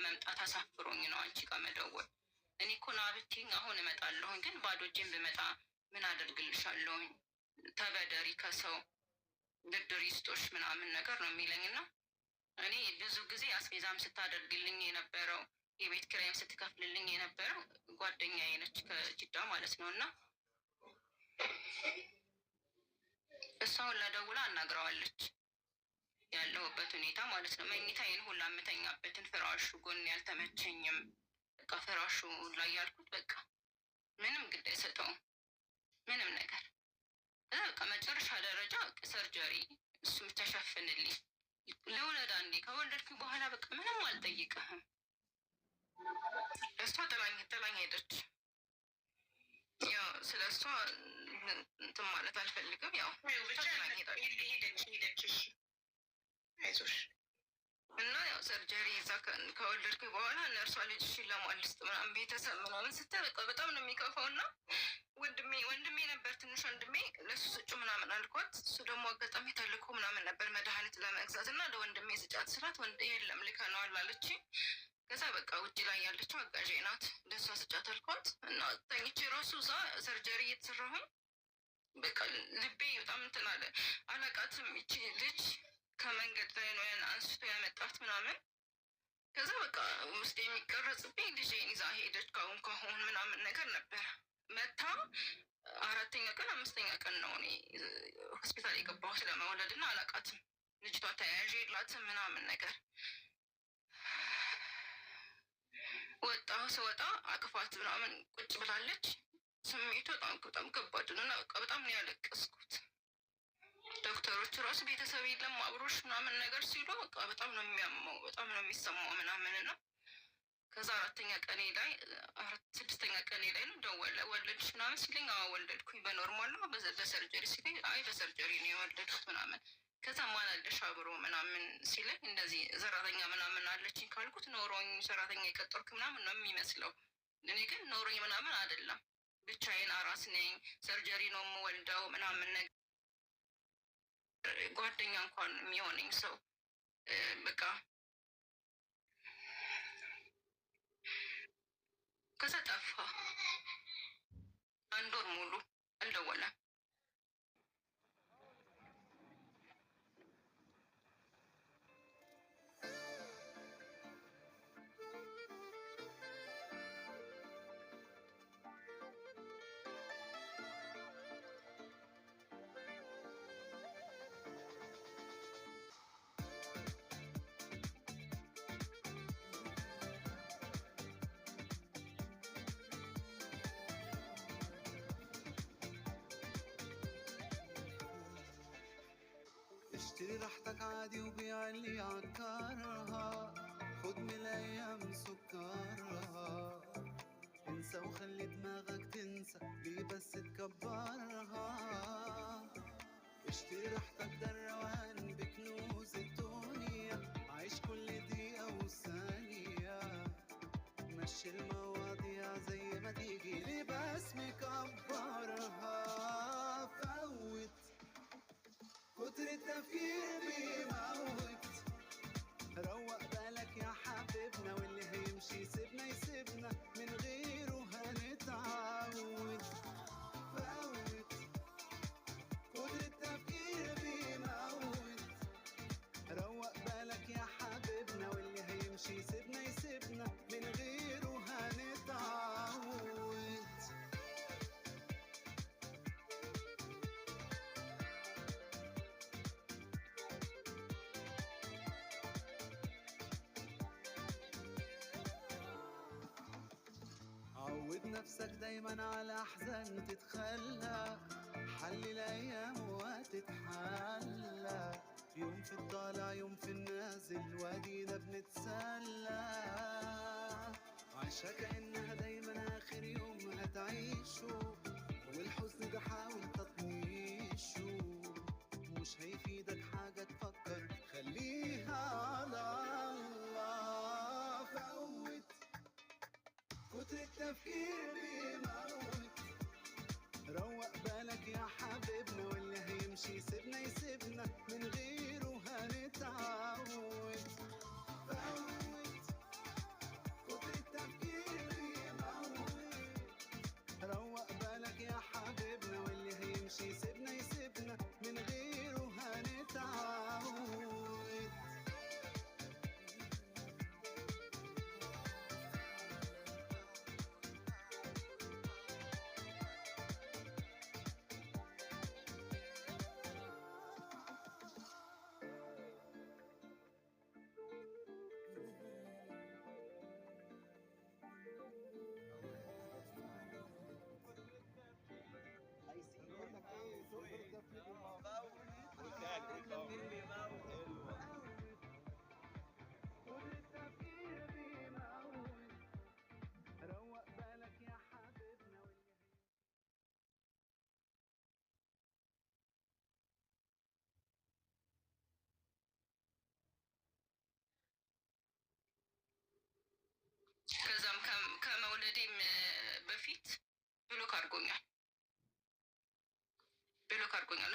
መምጣት አሳፍሮኝ ነው አንቺ ጋር መደወል። እኔ እኮ ና ብትይኝ አሁን እመጣለሁኝ፣ ግን ባዶ እጄን ብመጣ ምን አደርግልሻለሁኝ? ተበደሪ ከሰው ብድር ይስጦሽ ምናምን ነገር ነው የሚለኝ እና እኔ ብዙ ጊዜ አስቤዛም ስታደርግልኝ የነበረው የቤት ኪራይም ስትከፍልልኝ የነበረው ጓደኛዬ ነች ከጅዳ ማለት ነው እና እሷን ለደውላ አናግረዋለች ያለሁበት ሁኔታ ማለት ነው። መኝታዬን ሁላ የምተኛበትን ፍራሹ ጎን ያልተመቸኝም በቃ ፍራሹ ላይ ያልኩት በቃ ምንም ግድ አይሰጠውም ምንም ነገር። በቃ መጨረሻ ደረጃ ሰርጀሪ እሱም ተሸፍንልኝ ለወለዳ እንዴ ከወለድኩ በኋላ በቃ ምንም አልጠይቅህም። እሷ ጥላኝ ሄደች። ያው ስለ እሷ እንትን ማለት አልፈልግም። ያው ብቻ ሄደች። እሺ አይዞሽ። እና ያው ሰርጀሪ እዛ ከወለድኩ በኋላ እነርሷ ልጅሽን ለማልስጥ ምናምን ቤተሰብ ምናምን ስትል በቃ በጣም ነው የሚከፋው። እና ወንድሜ ነበር ትንሽ ወንድሜ፣ ለሱ ስጩ ምናምን አልኳት። እሱ ደግሞ አጋጣሚ ተልኮ ምናምን ነበር መድኃኒት ለመግዛት እና ለወንድሜ ስጫት ስላት የለም ልከነዋል አለች። ከዛ በቃ ውጭ ላይ ያለችው አጋዤ ናት፣ ለእሷ ስጫት አልኳት እና ተኝቼ ራሱ እዛ ሰርጀሪ እየተሰራሁኝ በቃ ልቤ በጣም እንትን አለ። አላቃትም ይቺ ልጅ ከመንገድ ላይ ነው ያን አንስቶ ያመጣት ምናምን። ከዛ በቃ ውስጥ የሚቀረጽብኝ ልጄን ይዛ ሄደች ካሁን ምናምን ነገር ነበር። መታ 4ኛ ቀን 5ኛ ቀን ነው እኔ ሆስፒታል የገባሁት ለመውለድ እና አላቃትም ልጅቷ ተያያዥ የላትም ምናምን ነገር። ስወጣ አቅፋት ምናምን ቁጭ ብላለች። ስሜቱ በጣም ከባድ ነው እና በጣም ነው ያለቀስኩት። ዶክተሮቹ ራሱ ቤተሰብ የለም አብሮሽ ምናምን ነገር ሲሉ በቃ በጣም ነው የሚያመው፣ በጣም ነው የሚሰማው ምናምን ነው። ከዛ 4ኛ ቀኔ ላይ 6ኛ ቀኔ ላይ ነው ደወለ። ወለድሽ ምናምን ሲለኝ ወለድኩኝ በኖርማል ነው በሰርጀሪ ሲለኝ አይ በሰርጀሪ ነው የወለድኩት ምናምን። ከዛ ማን አለሽ አብሮ ምናምን ሲለኝ እንደዚህ ሰራተኛ ምናምን አለችኝ ካልኩት ኖሮኝ ሰራተኛ የቀጠርኩ ምናምን ነው የሚመስለው። እኔ ግን ኖሮኝ ምናምን አይደለም፣ ብቻዬን አራስ ነኝ፣ ሰርጀሪ ነው የምወልደው ምናምን ነገር ጓደኛ እንኳን የሚሆነኝ ሰው በቃ ከዛ ጠፋ። 1 ወር ሙሉ አልደወለም። اشتري راحتك عادي وبيع اللي عكرها، خد من الايام سكرها، انسى وخلي دماغك تنسى، ليه بس تكبرها. اشتري راحتك ده الروان بكنوز الدنيا، عيش كل دقيقة وثانية، مشي المواضيع زي ما تيجي، ليه بس مكبرها. فوت كتر التفكير بيموت، روق بالك يا حبيبنا، واللي هيمشي سيبنا يسيبنا، من غيره هنتعود. فوت كتر التفكير بيموت، روق بالك يا حبيبنا، واللي هيمشي سيبنا يسيبنا، من غيره هنتعود. عود نفسك دايما على احزان تتخلى، حلي الايام وتتحلى، يوم في الطالع يوم في النازل، وادينا بنتسلى، عيشها كأنها دايما اخر يوم هتعيشه، والحزن ده حاول تطنيشه، مش هيفيدك حاجة تفكر، خليها على الله. فوت كتر التفكير بيموت، روق بالك يا حبيبنا، واللي هيمشي سيبنا يسيبنا، من غيره هنتعود. فوت كتر التفكير بيموت، روق بالك يا حبيبنا، واللي هيمشي سيبنا يسيبنا، من غيره هنتعود. ከመውለዴም በፊት ብሎክ አድርጎኛል።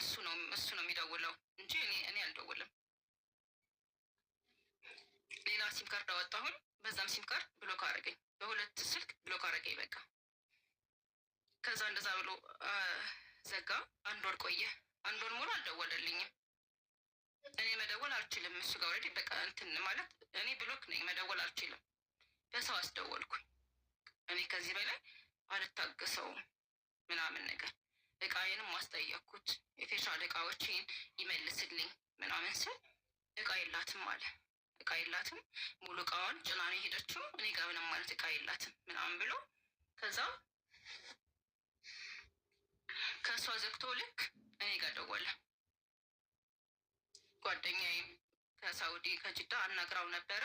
እሱ ነው የሚደውለው እንጂ እኔ አልደውልም። ሌላ ሲም ካርድ አወጣሁኝ። በዛም ሲም ካርድ ብሎክ አደረገኝ። በሁለት ስልክ ብሎክ አደረገኝ። በቃ ከዛ እንደዛ ብሎ ዘጋ። 1 ወር ቆየ። 1 ወር ሙሉ አልደወለልኝም። እኔ መደወል አልችልም። እሱ ጋር ወረዴ በቃ እንትን ማለት እኔ ብሎክ ነኝ፣ መደወል አልችልም። በሰው አስደወልኩኝ። እኔ ከዚህ በላይ አልታገሰውም ምናምን ነገር። እቃዬንም ማስጠየቅኩት። የፌሻል እቃዎችን ይመልስልኝ ምናምን ስል እቃ የላትም አለ። እቃ የላትም፣ ሙሉ እቃዋን ጭና ነው የሄደችው። እኔ ጋር ምንም ማለት እቃ የላትም ምናምን ብሎ ከዛ ከእሷ ዘግቶ ልክ እኔ ጋር ደወለ። ጓደኛዬም ከሳውዲ ከጅዳ አናግራው ነበረ።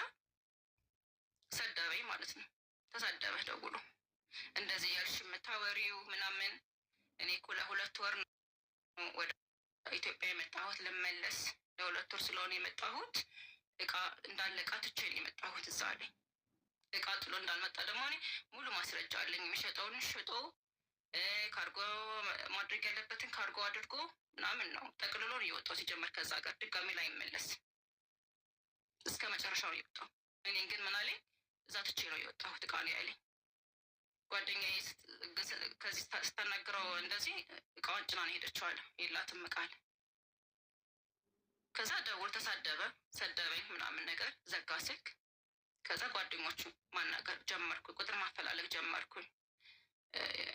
ሰደበኝ ማለት ነው። ተሳደበ ደውሎ እንደዚህ ያልሽ የምታወሪው ምናምን። እኔ እኮ ለ2 ወር ነው ወደ ኢትዮጵያ የመጣሁት ልመለስ። ለ2 ወር ስለሆነ የመጣሁት እቃ እንዳለ እቃ ትቼ ነው የመጣሁት እዛ ላይ። እቃ ጥሎ እንዳልመጣ ደግሞ እኔ ሙሉ ማስረጃ አለኝ። የሚሸጠውን ሽጦ ካርጎ ማድረግ ያለበትን ካርጎ አድርጎ ምናምን ነው ጠቅልሎ ነው የወጣው። ሲጀመር ከዛ ጋር ድጋሚ ላይ መለስ እስከ መጨረሻው ነው የወጣው። እኔን ግን ምን አለኝ፣ እዛ ትቼ ነው የወጣሁት እቃ ነው ያለኝ። ጓደኛዬ ከዚህ ስታናግረው እንደዚህ እቃዋን ጭና ነው ሄደችው አለ። የላትም እቃ አለ። ከዛ ደውል ተሳደበ፣ ሰደበኝ ምናምን ነገር፣ ዘጋ ስልክ። ከዛ ጓደኞቹ ማናገር ጀመርኩ፣ ቁጥር ማፈላለግ ጀመርኩኝ።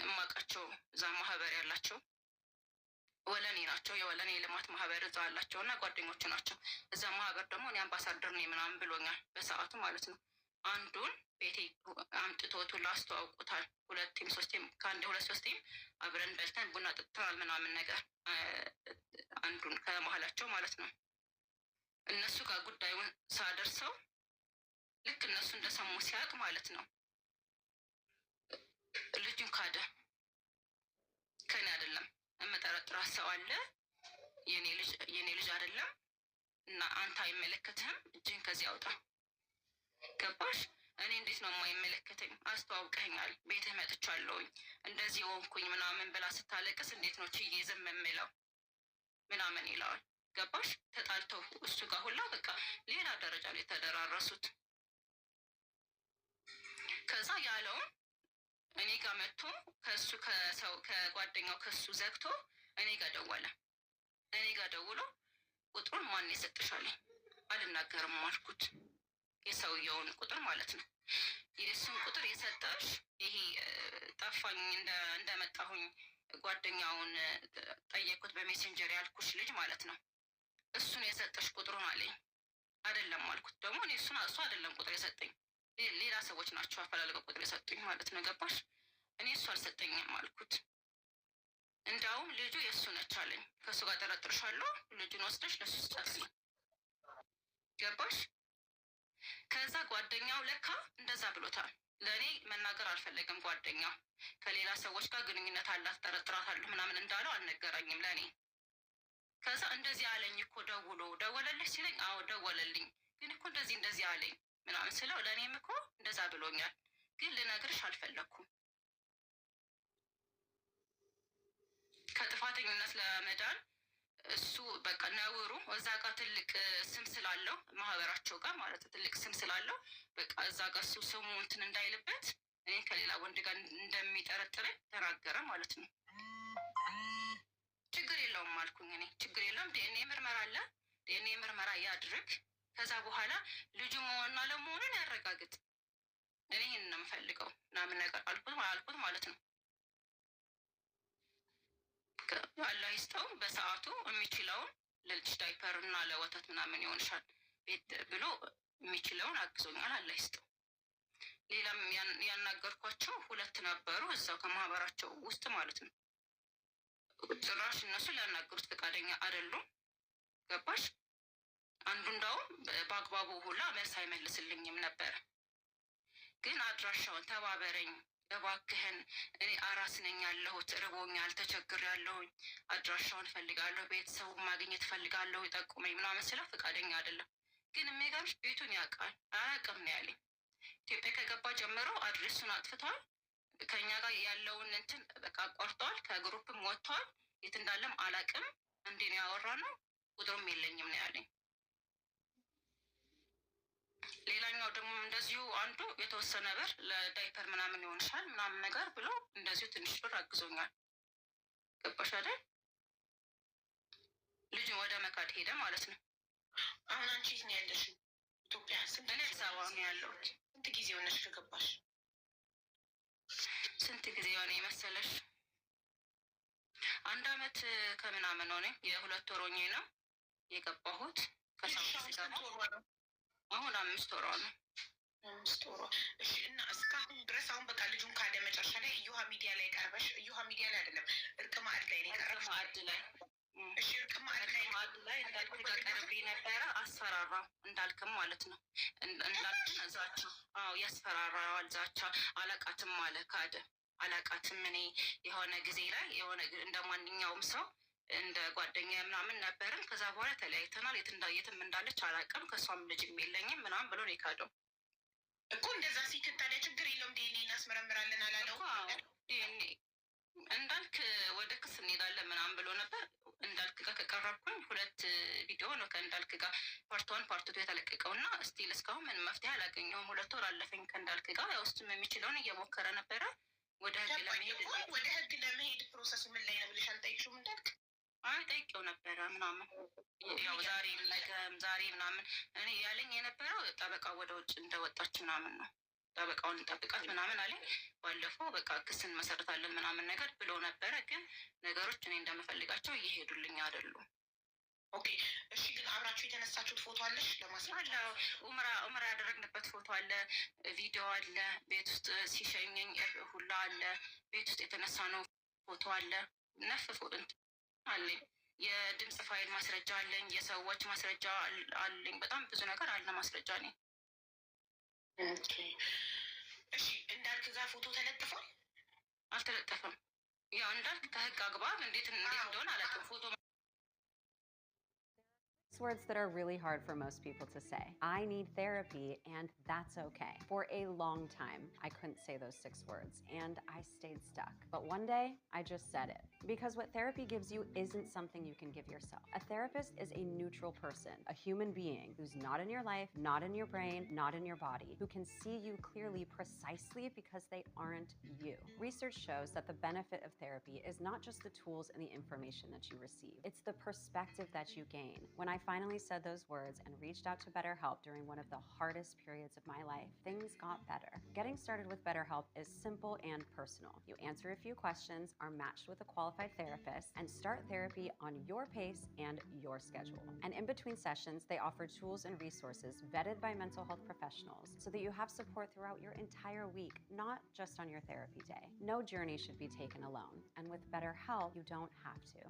እማውቃቸው እዛ ማህበር ያላቸው ወለኔ ናቸው። የወለኔ የልማት ማህበር እዛ አላቸው እና ጓደኞቹ ናቸው። እዛ ማህበር ደግሞ እኔ አምባሳደር ነኝ ምናምን ብሎኛል በሰዓቱ ማለት ነው። አንዱን ቤቴ አምጥቶቱ ላስተዋውቁታል። 2 3 ከአንድ 2 3 አብረን በልተን ቡና ጠጥተናል ምናምን ነገር። አንዱን ከመሀላቸው ማለት ነው። እነሱ ጋር ጉዳዩን ሳደርሰው ልክ እነሱ እንደሰሙ ሲያውቅ ማለት ነው ልጁን ካደ። ከኔ አይደለም የምጠረጥራት ሰው አለ፣ የኔ ልጅ አይደለም እና አንተ አይመለከትህም፣ እጅን ከዚህ አውጣ። ገባሽ? እኔ እንዴት ነው የማይመለከተኝ? አስተዋውቀኛል፣ ቤትህ መጥቻለሁኝ፣ እንደዚህ ሆንኩኝ ምናምን ብላ ስታለቅስ እንዴት ነው ችዬ ዝም የምለው ምናምን ይለዋል። ገባሽ? ተጣልተው እሱ ጋር ሁላ በቃ ሌላ ደረጃ ላይ ተደራረሱት። ከዛ ያለውን እኔ ጋር መጥቶ ከእሱ ከጓደኛው ከሱ ዘግቶ እኔ ጋር ደወለ። እኔ ጋር ደውሎ ቁጥሩን ማን የሰጥሻለኝ? አልናገርም አልኩት። የሰውየውን ቁጥር ማለት ነው። የእሱን ቁጥር የሰጠሽ ይሄ ጠፋኝ እንደመጣሁኝ ጓደኛውን ጠየቁት በሜሴንጀር ያልኩሽ ልጅ ማለት ነው። እሱን የሰጠሽ ቁጥሩን አለኝ። አይደለም አልኩት። ደግሞ እኔ እሱ አይደለም ቁጥር የሰጠኝ፣ ሌላ ሰዎች ናቸው አፈላለገው ቁጥር የሰጡኝ ማለት ነው። ገባሽ? እኔ እሱ አልሰጠኝም አልኩት። እንዳውም ልጁ የእሱ ነች አለኝ። ከእሱ ጋር ጠረጥርሻለሁ፣ ልጁን ወስደሽ ለሱ ስጫልኝ። ገባሽ? ከዛ ጓደኛው ለካ እንደዛ ብሎታል። ለእኔ መናገር አልፈለግም። ጓደኛው ከሌላ ሰዎች ጋር ግንኙነት አላት ጠረጥራታለሁ ምናምን እንዳለው አልነገረኝም ለእኔ። ከዛ እንደዚህ አለኝ እኮ ደወለልሽ ሲለኝ፣ አዎ ደወለልኝ፣ ግን እኮ እንደዚህ አለኝ ምናምን ስለው ለእኔም እኮ እንደዛ ብሎኛል፣ ግን ልነግርሽ አልፈለግኩም። ከጥፋተኝነት ለመዳን እሱ በቃ ነውሩ እዛ ጋር ትልቅ ስም ስላለው ማህበራቸው ጋር ማለት ትልቅ ስም ስላለው በቃ እዛ ጋር እሱ ስሙ እንትን እንዳይልበት እኔ ከሌላ ወንድ ጋር እንደሚጠረጥረኝ ተናገረ ማለት ነው። ችግር የለውም አልኩኝ እኔ። ችግር የለውም፣ ዲኤንኤ ምርመራ አለ፣ ዲኤንኤ ምርመራ ያድርግ። ከዛ በኋላ ልጁ መሆንና ለመሆኑን ያረጋግጥ። እኔ ይህን ነው የምፈልገው ምናምን ነገር አልኩት ማለት ነው። አላህ ይስጠው በሰዓቱ የሚችለውን ለልጅ ዳይፐር እና ለወተት ምናምን ይሆንሻል ቤት ብሎ የሚችለውን አግዞኛል። አላህ ይስጠው። ሌላም ያናገርኳቸው 2 ነበሩ እዛው ከማህበራቸው ውስጥ ማለት ነው። ጭራሽ እነሱ ሊያናገሩት ፈቃደኛ አይደሉም። ገባሽ? አንዱ እንዳውም በአግባቡ ሁላ መልስ አይመልስልኝም ነበር። ግን አድራሻውን ተባበረኝ እባክህን፣ እኔ አራስ ነኝ ያለሁት፣ ርቦኛል፣ ተቸግሬያለሁኝ፣ አድራሻውን እፈልጋለሁ፣ ቤተሰቡን ማግኘት እፈልጋለሁ፣ ይጠቁመኝ ምናምን ስለው ፈቃደኛ አይደለም። ግን የሚገርምሽ ቤቱን ያውቃል። አያውቅም ነው ያለኝ። ኢትዮጵያ ከገባ ጀምሮ አድሬሱን አጥፍቷል። ከኛ ጋር ያለውን እንትን በቃ አቋርጠዋል። ከግሩፕም ወጥተዋል። የት እንዳለም አላቅም። እንዴ ነው ያወራ ነው። ቁጥሩም የለኝም ነው ያለኝ። ሌላኛው ደግሞ እንደዚሁ አንዱ የተወሰነ ብር ለዳይፐር ምናምን ይሆንሻል ምናምን ነገር ብሎ እንደዚሁ ትንሽ ብር አግዞኛል። ገባሽ አይደል? ልጁ ወደ መካድ ሄደ ማለት ነው። አሁን አንቺ የት ነው ያለሽው? ኢትዮጵያ? እኔ አዲስ አበባ ነው ያለሁት። ስንት ጊዜ ሆነሽ ከገባሽ? ስንት ጊዜ ሆነ መሰለሽ? 1 አመት ከምናምን ሆነ። የ2 ወር ሆኜ ነው የገባሁት። ከሳምንት ጋር አሁን 5 ወሯ ነው። 5 ወሯ። እሺ። እና እስካሁን ድረስ አሁን በቃ ልጁን ካደ መጨረሻ ላይ እዮሃ ሚዲያ ላይ ቀርበሽ፣ እዮሃ ሚዲያ ላይ አይደለም እርቅ ማዕድ ላይ ነው የቀረብሽ? ማዕድ ላይ። እሺ። እርቅ ማዕድ ላይ እንዳልክ ጋር ቀርቤ ነበረ። አስፈራራው እንዳልክም ማለት ነው። እንዳልክን እዛቸው ያስፈራራዋል። ዛቻ አላቃትም አለ። ካደ። አላቃትም እኔ የሆነ ጊዜ ላይ የሆነ እንደ ማንኛውም ሰው እንደ ጓደኛ ምናምን ነበርን። ከዛ በኋላ ተለያይተናል። የትም እንዳለች አላውቅም። ከእሷም ልጅም የለኝም ምናምን ብሎ ነው የካደው እኮ። እንደዛ ሲክድ ታዲያ ችግር የለውም ዲኤንኤ እናስመረምራለን አላለው? ዲኤንኤ እንዳልክ ወደ ክስ እንሄዳለን ምናምን ብሎ ነበር። እንዳልክ ጋር ከቀረብኩኝ 2 ቪዲዮ ነው ከእንዳልክ ጋር ፓርት 1 ፓርት 2 የተለቀቀው እና ስቲል እስካሁን ምንም መፍትሄ አላገኘሁም። 2 ወር አለፈኝ ከእንዳልክ ጋር። ያው ውስጥም የሚችለውን እየሞከረ ነበረ ወደ ህግ ለመሄድ ፕሮሰሱ ምን ላይ ነው ብለሽ አልጠይቅሽውም እንዳልክ? አይ ጠይቄው ነበረ ምናምን ያው ዛሬ ነገም ዛሬ ምናምን እኔ ያለኝ የነበረው ጠበቃ ወደ ውጭ እንደወጣች ምናምን ነው። ጠበቃውን እንጠብቃት ምናምን አለኝ። ባለፈው በቃ ክስ እንመሰርታለን ምናምን ነገር ብሎ ነበረ። ግን ነገሮች እኔ እንደምፈልጋቸው እየሄዱልኝ አይደሉም። ኦኬ እሺ። ግን አብራችሁ የተነሳችሁት ፎቶ አለሽ? ለማስረጃ ኡምራ ያደረግንበት ፎቶ አለ፣ ቪዲዮ አለ፣ ቤት ውስጥ ሲሸኘኝ ሁላ አለ፣ ቤት ውስጥ የተነሳ ነው ፎቶ አለ፣ ነፍ ፎቶ አለኝ። የድምፅ ፋይል ማስረጃ አለኝ። የሰዎች ማስረጃ አለኝ። በጣም ብዙ ነገር አለ ማስረጃ ነኝ። እሺ እንዳልክ ጋር ፎቶ ተለጥፏል? አልተለጠፈም። ያው እንዳልክ ከህግ አግባብ እንዴት እንደሆነ አላውቅም። ፎቶ Words that are really hard for most people to say. I need therapy, and that's okay. For a long time, I couldn't say those 6 words, and I stayed stuck. But one day, I just said it. Because what therapy gives you isn't something you can give yourself. A therapist is a neutral person, a human being who's not in your life, not in your brain, not in your body, who can see you clearly precisely because they aren't you. Research shows that the benefit of therapy is not just the tools and the information that you receive. It's the perspective that you gain. When I finally said those words and reached out to BetterHelp during one of the hardest periods of my life, things got better. Getting started with BetterHelp is simple and personal. You answer a few questions, are matched with a qualified therapist, and start therapy on your pace and your schedule. And in between sessions, they offer tools and resources vetted by mental health professionals so that you have support throughout your entire week, not just on your therapy day. No journey should be taken alone. And with BetterHelp, you don't have to.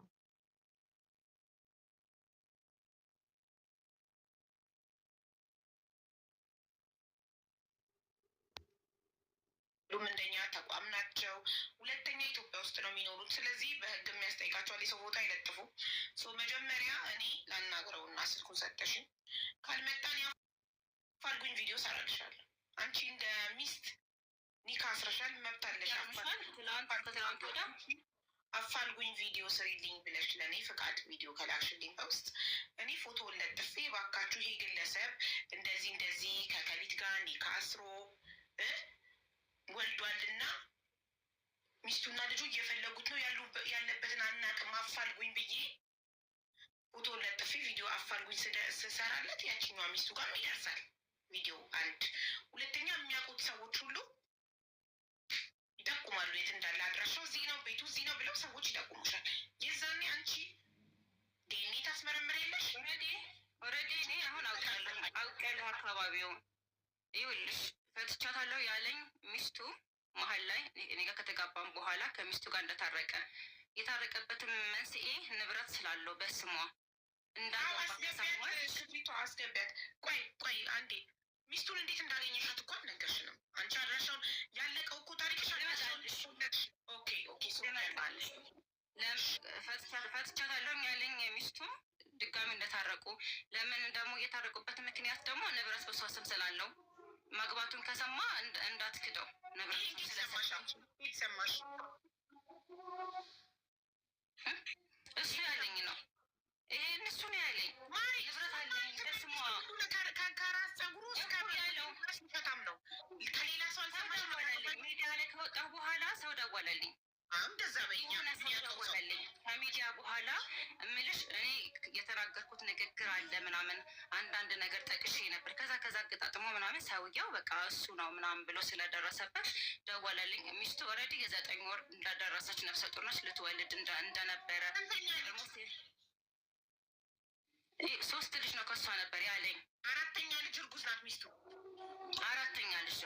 እንደኛ ተቋም ናቸው። ሁለተኛ ኢትዮጵያ ውስጥ ነው የሚኖሩት። ስለዚህ በህግ የሚያስጠይቃቸዋል። የሰው ቦታ አይለጥፉ። መጀመሪያ እኔ ላናግረውና ስልኩን ሰጠሽኝ ካልመጣን አፋልጉኝ ቪዲዮ ሰራልሻለሁ። አንቺ እንደ ሚስት ኒካ አስረሻል፣ መብት አለሽ። አፋልጉኝ ቪዲዮ ስሪልኝ ብለሽ ለእኔ ፍቃድ ቪዲዮ ከላክሽልኝ በውስጥ እኔ ፎቶውን ለጥፌ ባካችሁ ይሄ ግለሰብ እንደዚህ እንደዚህ ከከሊት ጋር ኒካ አስሮ ወልዷልና ሚስቱና ልጁ እየፈለጉት ነው ያለበትን አናቅም፣ አፋልጉኝ ብዬ ፎቶ ለጥፌ ቪዲዮ አፋልጉኝ ስሰራለት ያችኛዋ ሚስቱ ጋር ይደርሳል ቪዲዮ። 1 ሁለተኛ የሚያውቁት ሰዎች ሁሉ ይጠቁማሉ የት እንዳለ፣ አድራሻው እዚህ ነው፣ ቤቱ እዚህ ነው ብለው ሰዎች ይጠቁሙሻል። የዛኔ አንቺ ዲኤንኤ ታስመረምር የለሽ? ኦልሬዲ እኔ አሁን አውቃለሁ አካባቢውን። ይኸውልሽ ፈትቻታለሁ ያለኝ ሚስቱ መሀል ላይ እኔ ጋር ከተጋባም በኋላ ከሚስቱ ጋር እንደታረቀ የታረቀበትም መንስኤ ንብረት ስላለው በስሟ አስገቢያት። ቆይ አንዴ ሚስቱን እንዴት እንዳገኘሻት እኮ አልነገርሽንም። አንቺ አድራሻውን ያለቀው እኮ ታሪክሽ ፈትቻታለሁ ያለኝ ሚስቱ ድጋሚ እንደታረቁ፣ ለምን ደግሞ የታረቁበት ምክንያት ደግሞ ንብረት በሷ ስም ስላለው ማግባቱን ከሰማ እንዳትክደው ንብረቱን ይሰማሽ እሱ ያለኝ ነው። ይሄን እሱ ነው ያለኝ። ንብረት አለኝ ደስሟ ከራስ ጸጉሩ ያለው በጣም ነው። ከሌላ ሰው አልሰማሽም? ሚዲያ ላይ ከወጣሁ በኋላ ሰው ደወለልኝ። እንደዛ የሆነ ሰው ደወለልኝ ከሚዲያ በኋላ እምልሽ እኔ የተናገርኩት ንግግር አለ ምናምን አንዳንድ ነገር ጠቅሼ ነበር። ከዛ አገጣጥሞ ምናምን ሰውየው በቃ እሱ ነው ምናምን ብሎ ስለደረሰበት ደወለልኝ። ሚስቱ ኦልሬዲ የ9 ወር እንዳደረሰች ነፍሰ ጡር ነች። ልትወልድ እንደነበረ 3 ልጅ ነው ከሷ ነበር ያለኝ። 4ኛ ልጅ እርጉዝ ናት ሚስቱ። 4ኛ ልጅ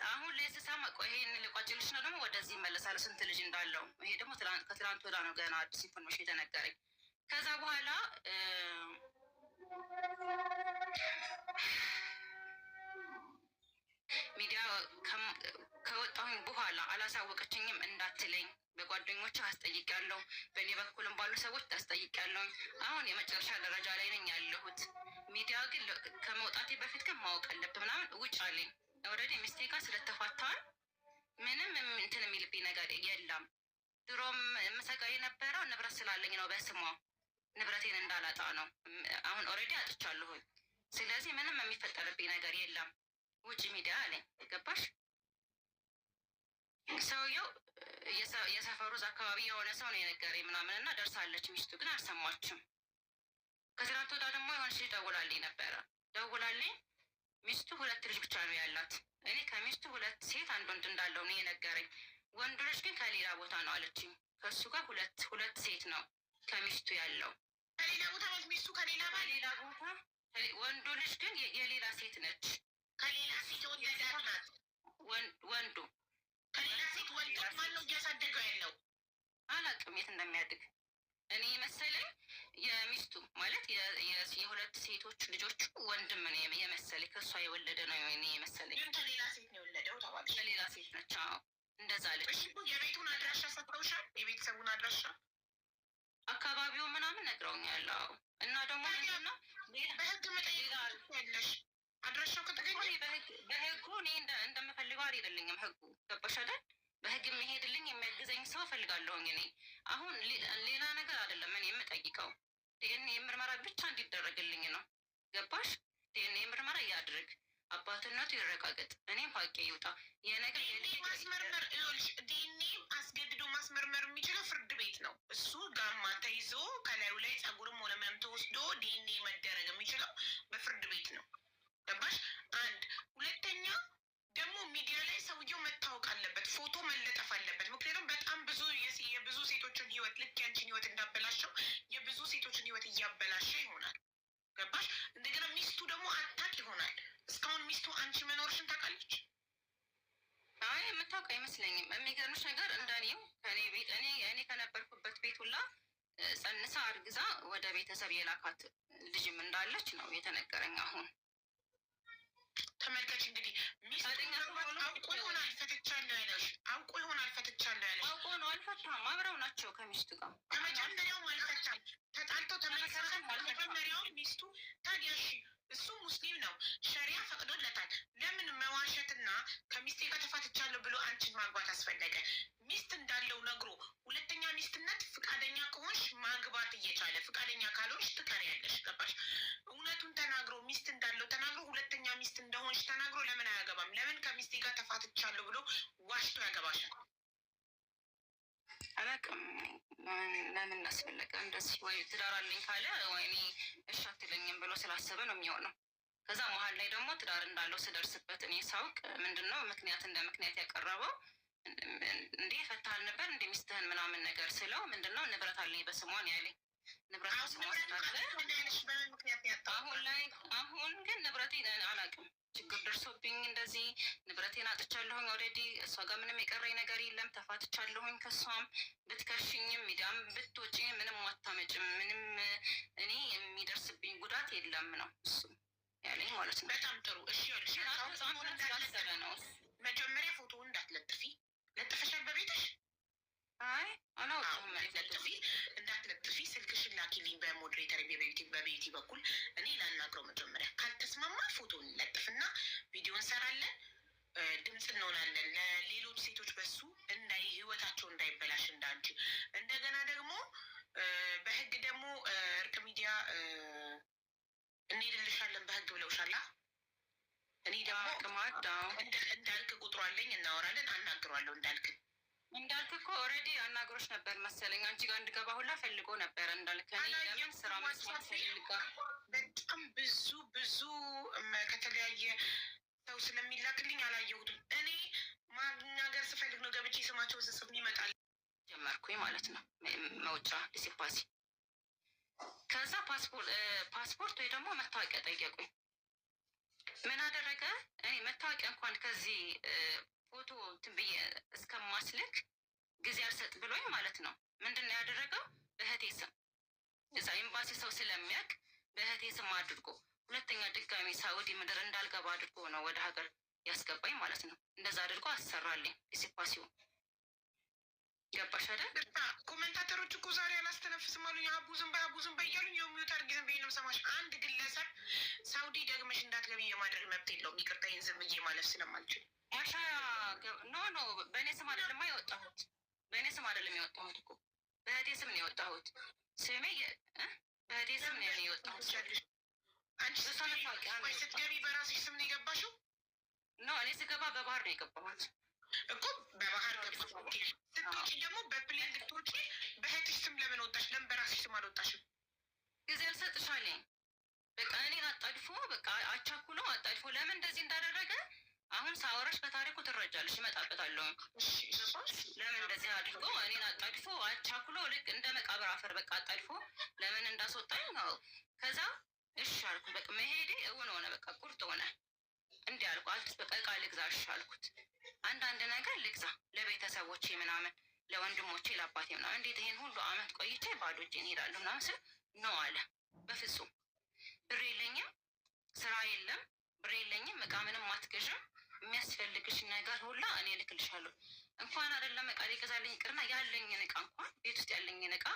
አሁን ላይ ስሰማ ቆይ ይሄን ልቋጭልሽ ነው ደግሞ ወደዚህ ይመለሳል ስንት ልጅ እንዳለው። ይሄ ደግሞ ከትላንት ወዳ ነው ገና አዲስ ኢንፎርሜሽን የተነገረኝ። ከዛ በኋላ ሚዲያ ከወጣሁኝ በኋላ አላሳወቀችኝም እንዳትለኝ በጓደኞች አስጠይቂያለሁ። በእኔ በኩልም ባሉ ሰዎች አስጠይቂያለሁ። አሁን የመጨረሻ ደረጃ ላይ ነኝ ያለሁት። ሚዲያ ግን ከመውጣቴ በፊት ግን ማወቅ አለብህ ምናምን ውጭ አለኝ። ኦልሬዲ ሚስቴ ጋር ስለተፋታን ምንም እንትን የሚልብኝ ነገር የለም። ድሮም የምሰጋ የነበረው ንብረት ስላለኝ ነው፣ በስሟ ንብረቴን እንዳላጣ ነው። አሁን ኦልሬዲ አጥቻለሁኝ። ስለዚህ ምንም የሚፈጠርብኝ ነገር የለም። ውጭ ሚዲያ አለኝ። ገባሽ? ሰውየው የሰፈሩ አካባቢ የሆነ ሰው ነው የነገረኝ ምናምን እና ደርሳለች። ሚስቱ ግን አልሰማችም። ከትናንት ወዲያ ደግሞ የሆነች ልጅ ደውላልኝ ነበረ። ደውላልኝ ሚስቱ 2 ልጅ ብቻ ነው ያላት። እኔ ከሚስቱ 2 ሴት 1 ወንድ እንዳለው ነው የነገረኝ። ወንዱ ልጅ ግን ከሌላ ቦታ ነው አለችኝ። ከእሱ ጋር ሁለት ሴት ነው ከሚስቱ ያለው። ከሌላ ቦታ ማለት ሚስቱ ከሌላ ቦታ፣ ወንዱ ልጅ ግን የሌላ ሴት ነች። ከሌላ ሴት ወለዳት ናት። ወንዱ ከሌላ ሴት ወልዶ ማን ነው እያሳደገው ያለው? አላውቅም የት እንደሚያድግ። እኔ መሰለኝ የሚስቱ ማለት የ2 ሴቶች ልጆቹ ወንድም ነው የመሰለኝ። ከእሷ የወለደ ነው እኔ የመሰለኝ። ግን ከሌላ ሴት ነው የወለደው ተባለ። ከሌላ ሴት ነች። እንደዛ አለች። የቤቱን አድራሻ ሰጥተውሻል? የቤተሰቡን አድራሻ አካባቢው ምናምን ነግረውኛል። እና ደግሞ ምንድነው በህግ መጠየቅ ያለሽ አድራሻው ከተገኘ በህጉ እኔ እንደምፈልገው አይደለኝም። ህጉ ገባሽ አይደል? በህግ የሚሄድልኝ የሚያግዘኝ ሰው እፈልጋለሁኝ። እኔ አሁን ሌላ ነገር አይደለም እኔ የምጠይቀው ዲኤንኤ ምርመራ ብቻ እንዲደረግልኝ ነው። ገባሽ? ዲኤንኤ ምርመራ ያድርግ፣ አባትነቱ ይረጋገጥ፣ እኔም ሀቄ ይውጣ። የነገር ማስመርመር ዲኤንኤ አስገድዶ ማስመርመር የሚችለው ፍርድ ቤት ነው። እሱ ጋማ ተይዞ ከላዩ ላይ ጸጉርም ሆነ ምንም ተወስዶ ዲኤንኤ መደረግ የሚችለው በፍርድ ቤት ነው። ገባሽ? 1 2ኛ ደግሞ ሚዲያ ላይ ሰውየው መታወቅ አለበት፣ ፎቶ መለጠፍ አለበት። ምክንያቱም በጣም ብዙ የብዙ ሴቶችን ህይወት ልክ ያንቺን ህይወት እንዳበላሸው የብዙ ሴቶችን ህይወት እያበላሸ ይሆናል። ገባሽ? እንደገና ሚስቱ ደግሞ አታውቅ ይሆናል። እስካሁን ሚስቱ አንቺ መኖርሽን ታውቃለች? አይ የምታውቅ አይመስለኝም። የሚገርምሽ ነገር እንደኔው እኔ ከነበርኩበት ቤት ሁላ ጸንሳ አርግዛ ወደ ቤተሰብ የላካት ልጅም እንዳለች ነው የተነገረኝ። አሁን ተመልከች እንግዲህ አውቆ ይሆን አልፈትቻለሁ ያለሽ? አውቆ ይሆን አልፈትቻለሁ ያለሽ? አውቆ ነው አልፈታም። አብረው ናቸው ከሚስቱ ጋር። ከመጀመሪያውም አልፈታም። ተጣልተው ተመለሰም ከመጀመሪያውም ሚስቱ ታዲያ እሺ እሱ ሙስሊም ነው፣ ሸሪያ ፈቅዶለታል። ለምን መዋሸትና ከሚስቴ ጋር ተፋትቻለሁ ብሎ አንቺን ማግባት አስፈለገ? ሚስት እንዳለው ነግሮ 2ኛ ሚስትነት ፍቃደኛ ከሆንሽ ማግባት እየቻለ ፍቃደኛ ካልሆንሽ ትቀሪያለሽ። ገባሽ? እውነቱን ተናግሮ ሚስት እንዳለው ተናግሮ 2ኛ ሚስት እንደሆንሽ ተናግሮ ለምን አያገባም? ለምን ከሚስቴ ጋር ተፋትቻለሁ ብሎ ዋሽቶ ያገባሻል? አላውቅም ለምን አስፈለገ እንደዚህ። ወይ ትዳር አለኝ ካለ ወይኔ እሺ አትለኝም ብሎ ስላሰበ ነው የሚሆነው። ከዛ መሀል ላይ ደግሞ ትዳር እንዳለው ስደርስበት እኔ ሳውቅ ምንድነው ምክንያት እንደ ምክንያት ያቀረበው እንዴ ፈታል ነበር እንደ ሚስትህን ምናምን ነገር ስለው ምንድነው ንብረት አለኝ በስሟን ያለኝ። ንብረት በስሟ ስላለ አሁን ግን ንብረቴን አላውቅም። ችግር ደርሶብኝ እንደዚህ ንብረቴን አጥቻለሁኝ። ኦልሬዲ እሷ ጋር ምንም የቀረኝ ነገር የለም። ተፋትቻለሁኝ ከሷም። ብትከሽኝም ሚዲያም ብትወጪ ምንም አታመጭም። ምንም እኔ የሚደርስብኝ ጉዳት የለም ነው እሱ ያለኝ ማለት ነው። በጣም ጥሩ እሺ። ስላሰበ ነው። መጀመሪያ ፎቶውን እንዳትለጥፊ። ለጥፈሻል በቤትሽ? አይ አላውቅም። እንዳትለጥፊ ስልክሽን ላኪልኝ በሞዴሬተር በቤቲ በኩል እኔ ላናግረው። መጀመሪያ ካልተስማማ ፎቶውን ለጥፍና እንሰራለን፣ ድምፅ እንሆናለን ለሌሎች ሴቶች በሱ ህይወታቸው እንዳይበላሽ እንዳንቺ። እንደገና ደግሞ በህግ ደግሞ እርቅ ሚዲያ እንሄድልሻለን በህግ ብለውሻላ። እኔ ደግሞ እንዳልክ ቁጥሩ አለኝ፣ እናወራለን፣ አናግሯለሁ። እንዳልክ እኮ ኦልሬዲ አናግሮች ነበር መሰለኝ። አንቺ ጋር እንድገባ ሁላ ፈልጎ ነበረ እንዳልክ። ለምን ስራ መስራት ፈልጋ በጣም ብዙ ከተለያየ ሰው ስለሚላክልኝ አላየሁትም። እኔ ማናገር ስፈልግ ነው ገብቼ ስማቸው ስጽፍ ይመጣል ጀመርኩኝ ማለት ነው። መውጫ ዲሲፓሲ። ከዛ ፓስፖርት ወይ ደግሞ መታወቂያ ጠየቁኝ። ምን አደረገ? እኔ መታወቂያ እንኳን ከዚህ ፎቶ እንትን ብዬ እስከማስልክ ጊዜ አልሰጥ ብሎኝ ማለት ነው። ምንድን ነው ያደረገው? በእህቴ ስም እዛ ኤምባሲ ሰው ስለሚያውቅ በእህቴ ስም አድርጎ ሁለተኛ ድጋሚ ሳኡዲ ምድር እንዳልገባ አድርጎ ነው ወደ ሀገር ያስገባኝ ማለት ነው። እንደዛ አድርጎ አሰራልኝ ዲሲፓሲው። ገባሽ አይደል? ኮሜንታተሮች እኮ ዛሬ አላስተነፍስም አሉኝ። አቡዝም በይ እያሉኝ የሚወጣ ዝም ብዬ ነው ሰማሽ። አንድ ግለሰብ ሳኡዲ ደግመሽ እንዳትገቢ የማድረግ መብት የለውም። ይቅርታዬን ዝም ብዬ ማለፍ ስለማልችል ያሻ ኖ በእኔ ስም አይደለማ የወጣሁት። በእኔ ስም አይደለም የወጣሁት እኮ በእህቴ ስም ነው የወጣሁት። ስሜ በእህቴ ስም ነው የወጣሁት። አንቺ ስትገቢ በራስሽ ስም ነው የገባሽው? ኖ እኔ ስገባ በባህር ነው የገባሁት እኮ በባህር ስትወጪ ደግሞ በፕሌን ልትወጪ በእህትሽ ስም ለምን ወጣሽ? ለምን በራስሽ ስም አልወጣሽም? ጊዜ አልሰጥሻለኝ። በቃ እኔን አጣድፎ በቃ አቻኩሎ አጣድፎ ለምን እንደዚህ እንዳደረገ አሁን ሳወራሽ በታሪኩ ትረጃለሽ። ይመጣበታለሁ ለምን እንደዚህ አድርጎ እኔን አጣድፎ አቻኩሎ ልክ እንደ መቃብር አፈር በቃ አጣድፎ ለምን እንዳስወጣኝ ነው። ከዛ እሺ አልኩ። በቃ መሄዴ እውን ሆነ። በቃ ቁርጥ ሆነ። እንዲህ አልኩ። አልኩት በቃ እቃ ልግዛ እሺ አልኩት። አንዳንድ ነገር ልግዛ ለቤተሰቦቼ ምናምን፣ ለወንድሞቼ፣ ለአባቴ ምናምን። እንዴት ይሄን ሁሉ አመት ቆይቼ ባዶ እጄን እሄዳለሁ ምናምን ስል ነው አለ። በፍጹም ብር የለኝም፣ ስራ የለም፣ ብር የለኝም፣ እቃ ምንም አትገዥም፣ የሚያስፈልግሽ ነገር ሁላ እኔ እልክልሻለሁ። እንኳን አይደለም እቃ ሊገዛልኝ ይቅርና ያለኝን እቃ እንኳን ቤት ውስጥ ያለኝን እቃ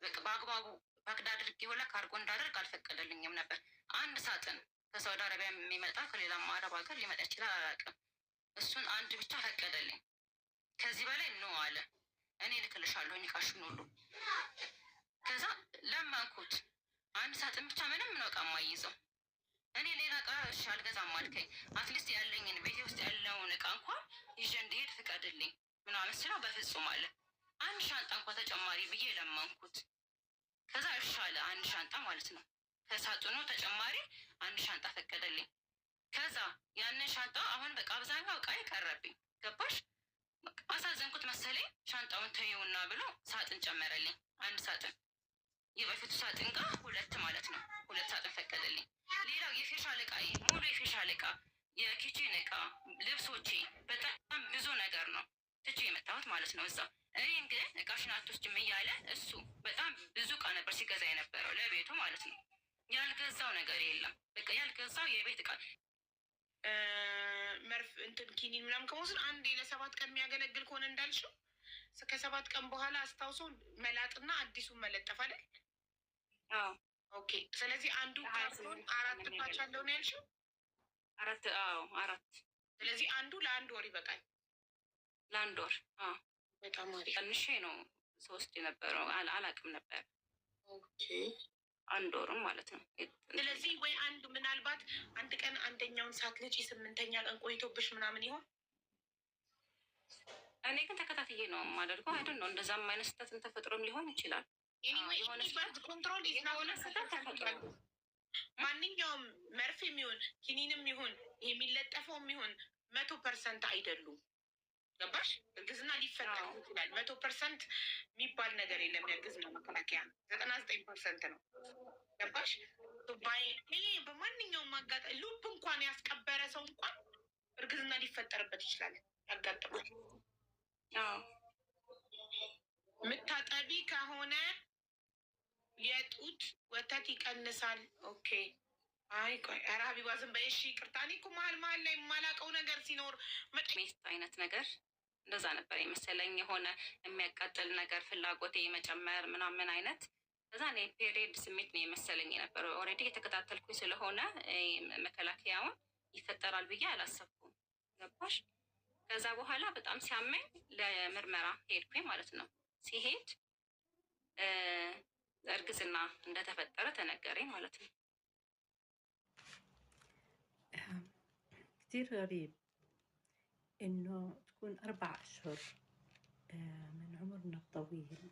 በቃ በአግባቡ ባግዳ አድርጌ ሁላ ካርጎ እንዳደርግ አልፈቀደልኝም ነበር። አንድ ሳጥን ከሳውዲ አረቢያ የሚመጣ ከሌላም አረብ ሀገር ሊመጣ ይችላል አላውቅም። እሱን አንድ ብቻ ፈቀደልኝ። ከዚህ በላይ ኖ አለ። እኔ እልክልሻለሁ እቃሽን ሁሉ። ከዛ ለማንኩት። አንድ ሳጥን ብቻ ምንም ነው እቃ የማይይዘው። እኔ ሌላ እቃ እሺ አልገዛም አልከኝ፣ አትሊስት ያለኝን ቤቴ ውስጥ ያለውን እቃ እንኳን ይዤ እንዲሄድ ፍቀድልኝ ምናምን ስለው በፍጹም አለ። አንድ ሻንጣ እንኳን ተጨማሪ ብዬ ለማንኩት። ከዛ እሺ አለ። አንድ ሻንጣ ማለት ነው። ከሳጥኑ ተጨማሪ አንድ ሻንጣ ፈቀደልኝ። ከዛ ያንን ሻንጣ አሁን በቃ አብዛኛው እቃ ቀረብኝ። ገባሽ? አሳዘንኩት መሰለኝ። ሻንጣውን ተይውና ብሎ ሳጥን ጨመረልኝ። አንድ ሳጥን የበፊቱ ሳጥን ጋር ሁለት ማለት ነው። ሁለት ሳጥን ፈቀደልኝ። ሌላው የፌሻል እቃ ሙሉ የፌሻል እቃ፣ የኪችን እቃ፣ ልብሶቼ፣ በጣም ብዙ ነገር ነው ትቼ የመጣሁት ማለት ነው እዛ። እኔን ግን እቃሽን አትወስጂም እያለ እሱ በጣም ብዙ እቃ ነበር ሲገዛ የነበረው ለቤቱ ማለት ነው። ያልገዛው ነገር የለም። በቃ ያልገዛው የቤት እቃ መርፍ እንትን ኪኒን ምናምን ከመውሰድ አንዴ ለ7 ቀን የሚያገለግል ከሆነ እንዳልሽው ከ7 ቀን በኋላ አስታውሶ መላጥና አዲሱን መለጠፍ አይደል? ኦኬ። ስለዚህ አንዱ ካርቶን 4 ፓች አለው ነው ያልሽው? 4 ስለዚህ አንዱ ለአንድ ወር ይበቃል። ለአንድ ወር በጣም አሪፍ። ትንሽ ነው 3 የነበረው አላቅም ነበር። ኦኬ። አንድ ወርም ማለት ነው። ስለዚህ ወይ አንዱ ምናልባት አንድ ቀን አንደኛውን ሳትልጪ 8ኛ ቀን ቆይቶብሽ ምናምን ይሆን? እኔ ግን ተከታትዬ ነው የማደርገው። አይደል ነው እንደዛም አይነት ስህተትን ተፈጥሮም ሊሆን ይችላል። የሆነ ኮንትሮል የሆነ ስህተት ተፈጥሮ ማንኛውም መርፌ የሚሆን ኪኒንም ይሁን የሚለጠፈውም ይሁን 100% አይደሉም። ገባሽ? እርግዝና ሊፈጠር ይችላል። 100% የሚባል ነገር የለም። የእርግዝና መከላከያ 99% ነው። ገባሽ? ይሄ በማንኛውም አጋጣሚ ሉፕ እንኳን ያስቀበረ ሰው እንኳን እርግዝና ሊፈጠርበት ይችላል፣ ያጋጥማል። ምታጠቢ ከሆነ የጡት ወተት ይቀንሳል። ኦኬ። አይ ቆይ ኧረ ሀቢባ ዝም በይ እሺ። ይቅርታ እኔ እኮ መሀል ላይ የማላውቀው ነገር ሲኖር ሜስት አይነት ነገር እንደዛ ነበር የመሰለኝ። የሆነ የሚያቃጥል ነገር ፍላጎቴ መጨመር ምናምን አይነት እዛ እኔ ፔሪየድ ስሜት ነው የመሰለኝ የነበረው። ኦልሬዲ የተከታተልኩኝ ስለሆነ መከላከያውን ይፈጠራል ብዬ አላሰብኩም። ገባሽ? ከዛ በኋላ በጣም ሲያመኝ ለምርመራ ሄድኩኝ ማለት ነው። ሲሄድ እርግዝና እንደተፈጠረ ተነገረኝ ማለት ነው። كتير غريب إنه تكون 4 أشهر من عمرنا الطويل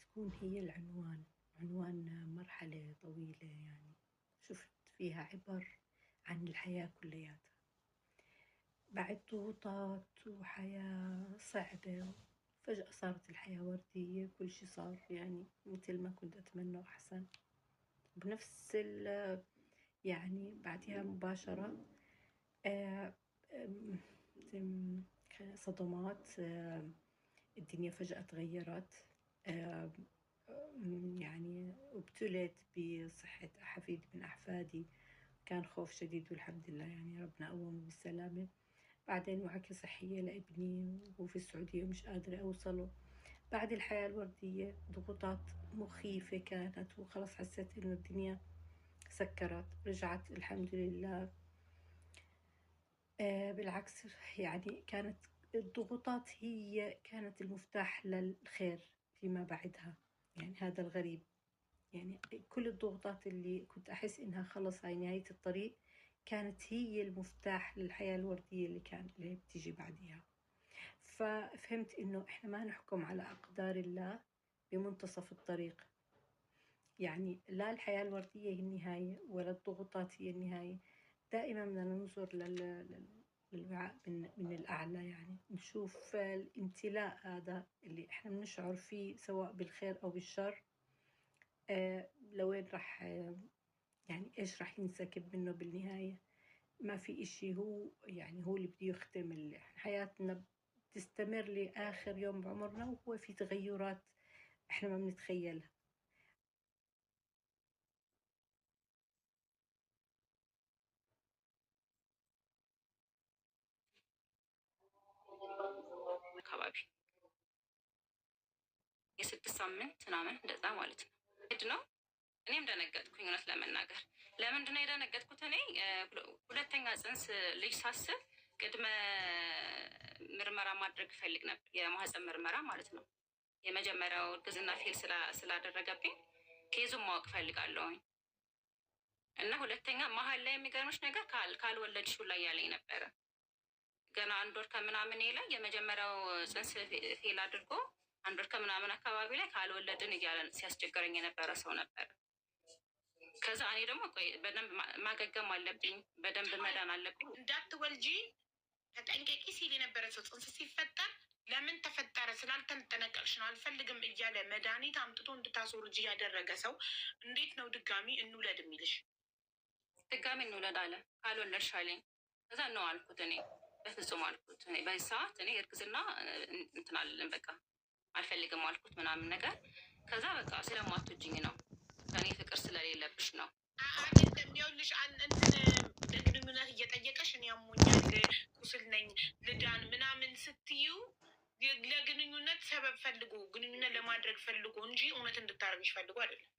تكون هي العنوان، عنوان مرحلة طويلة يعني شفت فيها عبر عن الحياة كلياتها، بعد ضغوطات وحياة صعبة فجأة صارت الحياة وردية، كل شي صار يعني مثل ما كنت أتمنى أحسن. بنفس يعني بعدها مباشرة صدمات، الدنيا فجأة تغيرت، يعني ابتليت بصحة حفيد من أحفادي، كان خوف شديد والحمد لله يعني ربنا قومه بالسلامة. بعدين وعكة صحية لابني وهو في السعودية ومش قادرة أوصله. بعد الحياة الوردية ضغوطات مخيفة كانت، وخلاص حسيت إنه الدنيا سكرت، رجعت الحمد لله. بالعكس يعني كانت الضغوطات هي كانت المفتاح للخير فيما بعدها، يعني هذا الغريب. يعني كل الضغوطات اللي كنت أحس إنها خلص هاي نهاية الطريق كانت هي المفتاح للحياة الوردية اللي بتيجي بعدها. ففهمت إنه إحنا ما نحكم على أقدار الله بمنتصف الطريق، يعني لا الحياة الوردية هي النهاية ولا الضغوطات هي النهاية. دائما بدنا ننظر للوعاء من الأعلى، يعني نشوف الامتلاء هذا اللي إحنا بنشعر فيه سواء بالخير أو بالشر لوين رح يعني إيش رح ينسكب منه بالنهاية. ما في إشي هو يعني هو اللي بده يختم حياتنا تستمر لآخر يوم بعمرنا، وهو في تغيرات إحنا ما بنتخيلها. አካባቢ የ6 ሳምንት ምናምን እንደዛ ማለት ነው ሄድ ነው። እኔም ደነገጥኩኝ እውነት ለመናገር። ለምንድነው የደነገጥኩት? እኔ ሁለተኛ ጽንስ ልጅ ሳስብ ቅድመ ምርመራ ማድረግ እፈልግ ነበር፣ የማህፀን ምርመራ ማለት ነው። የመጀመሪያው እርግዝና ፌል ስላደረገብኝ ኬዙን ማወቅ ፈልጋለሁኝ እና ሁለተኛ መሀል ላይ የሚገርምሽ ነገር ካልወለድሽው ላይ ያለኝ ነበረ። ገና 1 ወር ከምናምን ላይ የመጀመሪያው ጽንስ ፌል አድርጎ 1 ወር ከምናምን አካባቢ ላይ ካልወለድን እያለ ሲያስቸግረኝ የነበረ ሰው ነበር። ከዛ እኔ ደግሞ ቆይ በደንብ ማገገም አለብኝ፣ በደንብ መዳን አለብኝ። እንዳትወልጂ ተጠንቀቂ ሲል የነበረ ሰው ጽንስ ሲፈጠር ለምን ተፈጠረ ስላልተጠነቀቅሽ ነው አልፈልግም እያለ መድኃኒት አምጥቶ እንድታስወርጂ ያደረገ ሰው እንዴት ነው ድጋሚ እንውለድ የሚልሽ? ድጋሚ እንውለድ አለ። ካልወለድሽ አለኝ። ከዛ ነው አልኩት። እኔ በፍጹም አልኩት። እኔ በዚህ ሰዓት እኔ እርግዝና እንትን አልልም፣ በቃ አልፈልግም አልኩት ምናምን ነገር። ከዛ በቃ ስለማትወጂኝ ነው፣ ከእኔ ፍቅር ስለሌለብሽ ነው። አይደለም ይኸውልሽ፣ እንትን ግንኙነት እየጠየቀሽ እኔ አሞኛል፣ ቁስል ነኝ፣ ልዳን ምናምን ስትዩ ለግንኙነት ሰበብ ፈልጎ ግንኙነት ለማድረግ ፈልጎ እንጂ እውነት እንድታረግሽ ፈልጎ አይደለም።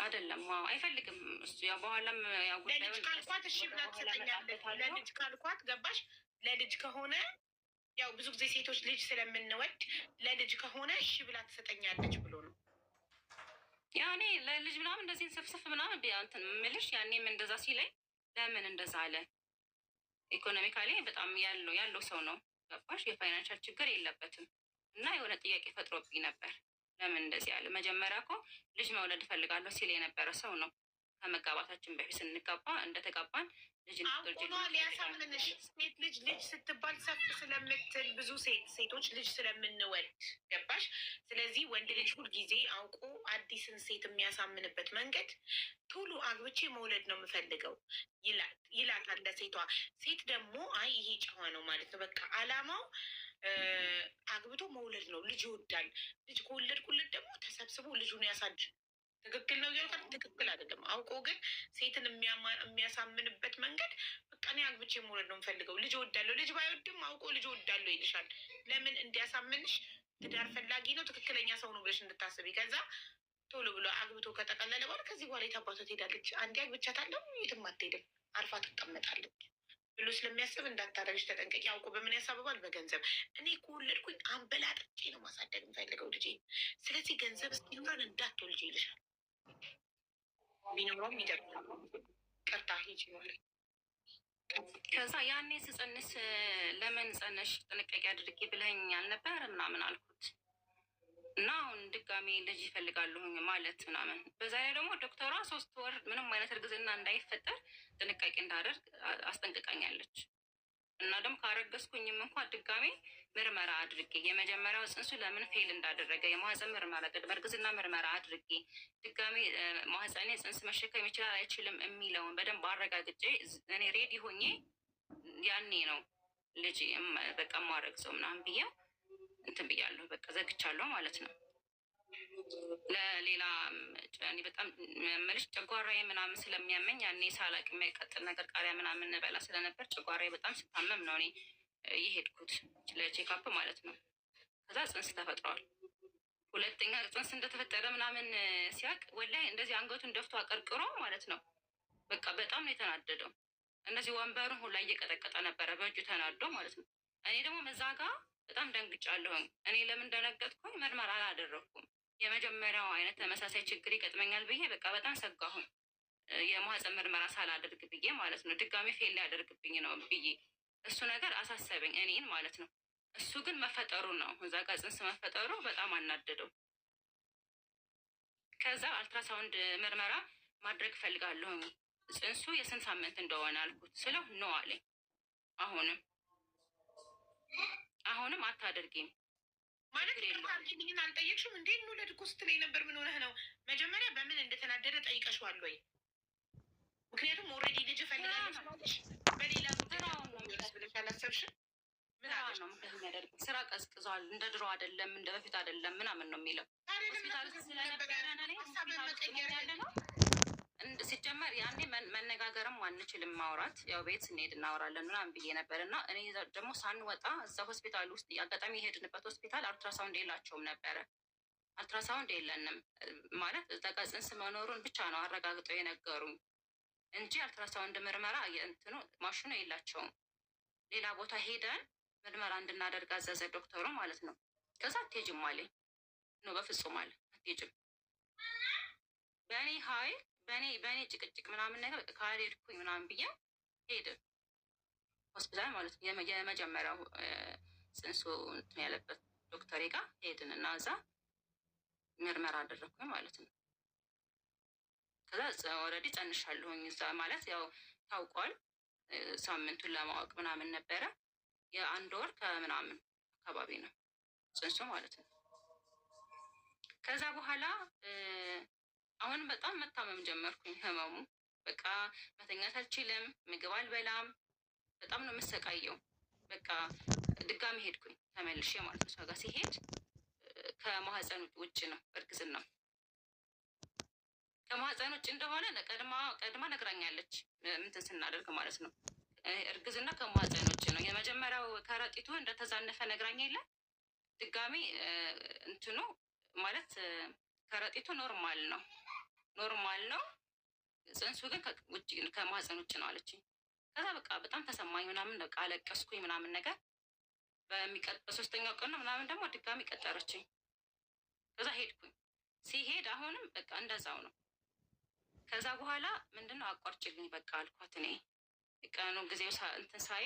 አይደለም አይፈልግም እሱ። ያው በኋላም ያው ለልጅ ካልኳት እሺ ብላ ትሰጠኛለች። ለልጅ ካልኳት ገባሽ? ለልጅ ከሆነ ያው ብዙ ጊዜ ሴቶች ልጅ ስለምንወድ ለልጅ ከሆነ እሺ ብላ ትሰጠኛለች ብሎ ነው። ያው እኔ ለልጅ ምናምን እንደዚህ ስፍስፍ ምናምን እንትን የምልሽ ያኔም እንደዛ ሲለኝ ለምን እንደዛ አለ? ኢኮኖሚካሊ በጣም ያለው ሰው ነው ገባሽ? የፋይናንሻል ችግር የለበትም። እና የሆነ ጥያቄ ፈጥሮብኝ ነበር። ለምን እንደዚህ አለ? መጀመሪያ እኮ ልጅ መውለድ እፈልጋለሁ ሲል የነበረ ሰው ነው። ከመጋባታችን በፊት ስንጋባ እንደተጋባን ልጅ ሊያሳምንሽ ሴት ልጅ ስትባል ሰፍ ስለምትል ብዙ ሴቶች ልጅ ስለምንወድ ገባሽ? ስለዚህ ወንድ ልጅ ሁልጊዜ አውቆ አዲስን ሴት የሚያሳምንበት መንገድ ቶሎ አግብቼ መውለድ ነው የምፈልገው ይላታል ለሴቷ። ሴት ደግሞ አይ ይሄ ጨዋ ነው ማለት ነው፣ በቃ አላማው አግብቶ መውለድ ነው። ልጅ ይወዳል። ልጅ ከወለድኩለት ደግሞ ተሰብስቦ ልጁን ያሳድግ። ትክክል ነው እያልኩ ትክክል አይደለም። አውቆ ግን ሴትን የሚያሳምንበት መንገድ በቃ እኔ አግብቼ መውለድ ነው የምፈልገው፣ ልጅ እወዳለሁ። ልጅ ባይወድም አውቆ ልጅ እወዳለሁ ይልሻል። ለምን? እንዲያሳምንሽ ትዳር ፈላጊ ነው፣ ትክክለኛ ሰው ነው ብለሽ እንድታስቢ። ከዛ ቶሎ ብሎ አግብቶ ከጠቀለለ በኋላ ከዚህ በኋላ የታባቷ ትሄዳለች? አንዴ አግብቻታለሁ የትም አትሄድም፣ አርፋ ትቀመጣለች ብሎ ስለሚያስብ እንዳታረግሽ ተጠንቀቂ። አውቆ በምን ያሳብባል? በገንዘብ። እኔ ከወለድኩኝ አንበላጥቄ ነው ማሳደግ የምፈልገው ልጄ። ስለዚህ ገንዘብ እስኪኖረን እንዳትወልጂ ይልሻል። ቢኖረውም ይደርሳል። ቀርታ ሂጂ ማለት ከዛ ያኔ ስጸንስ ለምን ጸነሽ ጥንቃቄ አድርጌ ብለኸኝ አልነበረ ምናምን አልኩት እና አሁን ድጋሜ ልጅ ይፈልጋለሁኝ ማለት ምናምን። በዛ ላይ ደግሞ ዶክተሯ 3 ወር ምንም አይነት እርግዝና እንዳይፈጠር ጥንቃቄ እንዳደርግ አስጠንቅቃኛለች። እና ደግሞ ካረገዝኩኝም እንኳን ድጋሜ ምርመራ አድርጌ የመጀመሪያው ጽንሱ ለምን ፌል እንዳደረገ የማህፀን ምርመራ፣ ቅድመ እርግዝና ምርመራ አድርጌ ድጋሜ ማህፀኔ ጽንስ መሸከም ይችላል አይችልም የሚለውን በደንብ አረጋግጬ እኔ ሬዲ ሆኜ ያኔ ነው ልጅ በቃ ማረግዘው ምናምን ብዬ እንትን ብያለሁ። በቃ ዘግቻለሁ ማለት ነው። ለሌላ እኔ በጣም መልሽ ጨጓራዬ ምናምን ስለሚያመኝ ያኔ ሳላቅ የሚያቃጥል ነገር ቃሪያ ምናምን በላ ስለነበር ጨጓራዬ በጣም ስታመም ነው እኔ የሄድኩት ለቼክአፕ ማለት ነው። ከዛ ጽንስ ተፈጥሯል። ሁለተኛ ጽንስ እንደተፈጠረ ምናምን ሲያቅ ወላሂ እንደዚህ አንገቱን ደፍቶ አቀርቅሮ ማለት ነው። በቃ በጣም ነው የተናደደው። እነዚህ ወንበሩን ሁላ እየቀጠቀጠ ነበረ በእጁ ተናዶ ማለት ነው። እኔ ደግሞ መዛጋ በጣም ደንግጫለሁኝ። እኔ ለምን ደነገጥኩኝ? ምርመራ አላደረግኩም። የመጀመሪያው አይነት ተመሳሳይ ችግር ይገጥመኛል ብዬ በቃ በጣም ሰጋሁኝ። የማህፀን ምርመራ ሳላደርግ ብዬ ማለት ነው። ድጋሚ ፌል ሊያደርግብኝ ነው ብዬ እሱ ነገር አሳሰበኝ እኔን ማለት ነው። እሱ ግን መፈጠሩ ነው እዛ ጋር ጽንስ መፈጠሩ በጣም አናደደው። ከዛ አልትራሳውንድ ምርመራ ማድረግ ፈልጋለሁኝ ጽንሱ የስንት ሳምንት እንደሆነ አልኩት ስለው ነው አለኝ። አሁንም አታደርጊም ማለት ይህን አልጠየቅሽም እንዴ? እንውለድ እኮ ስትለኝ ነበር። ምን ሆነህ ነው? መጀመሪያ በምን እንደተናደደ ጠይቀሽዋል ወይ? ምክንያቱም ኦልሬዲ ልጅ እፈልጋለሁ ስላለሽ በሌላ ብለሽ አላሰብሽም? ነው የሚያደርግ ስራ ቀዝቅዟል፣ እንደ ድሮ አይደለም፣ እንደ በፊት አይደለም ምናምን ነው የሚለው። ሆስፒታል ስለነበረ ያለ ነው። ሲጀመር ያኔ መነጋገርም አንችልም ማውራት፣ ያው ቤት ስንሄድ እናወራለን ምናምን ብዬ ነበር። እና እኔ ደግሞ ሳንወጣ እዛ ሆስፒታል ውስጥ አጋጣሚ የሄድንበት ሆስፒታል አልትራሳውንድ የላቸውም ነበረ። አልትራሳውንድ የለንም ማለት እዛ ጋ ጽንስ መኖሩን ብቻ ነው አረጋግጠው የነገሩኝ እንጂ አልትራሳውንድ ምርመራ እንትኑ ማሽኑ የላቸውም። ሌላ ቦታ ሄደን ምርመራ እንድናደርግ አዘዘ ዶክተሩ ማለት ነው። ከዛ አትሄጂም አለኝ። ኖ በፍጹም አለ አትሄጂም። በእኔ ሀይል በእኔ ጭቅጭቅ ምናምን ነገር ካልሄድኩኝ ምናምን ብዬ ሄድን ሆስፒታል ማለት ነው። የመጀመሪያው ጽንሱ እንትን ያለበት ዶክተሬ ጋር ሄድን እና እዛ ምርመራ አደረግኩኝ ማለት ነው። ከዛ ኦልሬዲ ጸንሻለሁኝ እዛ ማለት ያው ታውቋል። ሳምንቱን ለማወቅ ምናምን ነበረ። የ1 ወር ከምናምን አካባቢ ነው ጽንሱ ማለት ነው። ከዛ በኋላ አሁን በጣም መታመም ጀመርኩኝ። ህመሙ በቃ መተኛት አልችልም፣ ምግብ አልበላም፣ በጣም ነው የምሰቃየው። በቃ ድጋሚ ሄድኩኝ ተመልሼ ማለት ነው። እሷ ጋር ሲሄድ ከማህፀን ውጭ ነው እርግዝና ነው። ከማህፀን ውጭ እንደሆነ ቀድማ ነግራኛለች። እንትን ስናደርግ ማለት ነው እርግዝና ከማህፀን ውጭ ነው። የመጀመሪያው ከረጢቱ እንደተዛነፈ ነግራኛ የለ ድጋሚ እንትኑ ማለት ከረጢቱ ኖርማል ነው ጽንሱ ግን ከማህፀን ውጭ ነው አለችኝ። ከዛ በቃ በጣም ተሰማኝ ምናምን በቃ አለቀስኩኝ ምናምን ነገር። በ3ኛው ቀን ነው ምናምን ደግሞ ድጋሚ ቀጠረችኝ። ከዛ ሄድኩኝ። ሲሄድ አሁንም በቃ እንደዛው ነው። ከዛ በኋላ ምንድነው አቋርጭልኝ በቃ አልኳት። እኔ ቀኑ ጊዜው እንትን ሳይ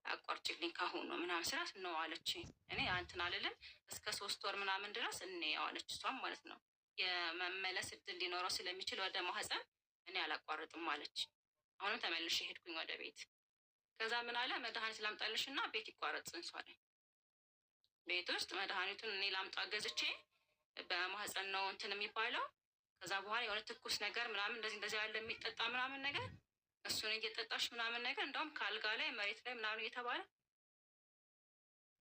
አቋርጭልኝ ካሁኑ ምናምን ስላት ነው አለችኝ። እኔ እንትን አልልም እስከ 3 ወር ምናምን ድረስ እንየው አለች እሷም ማለት ነው። የመመለስ እድል ሊኖረው ስለሚችል ወደ ማህፀን እኔ አላቋርጥም አለች። አሁንም ተመልሼ ሄድኩኝ ወደ ቤት። ከዛ ምን አለ መድኃኒት ላምጣልሽ እና ቤት ይቋረጥ ጽንሷ ላይ ቤት ውስጥ መድኃኒቱን እኔ ላምጣ ገዝቼ በማህፀን ነው እንትን የሚባለው። ከዛ በኋላ የሆነ ትኩስ ነገር ምናምን እንደዚህ ያለ የሚጠጣ ምናምን ነገር እሱን እየጠጣሽ ምናምን ነገር እንደውም ከአልጋ ላይ መሬት ላይ ምናምን እየተባለ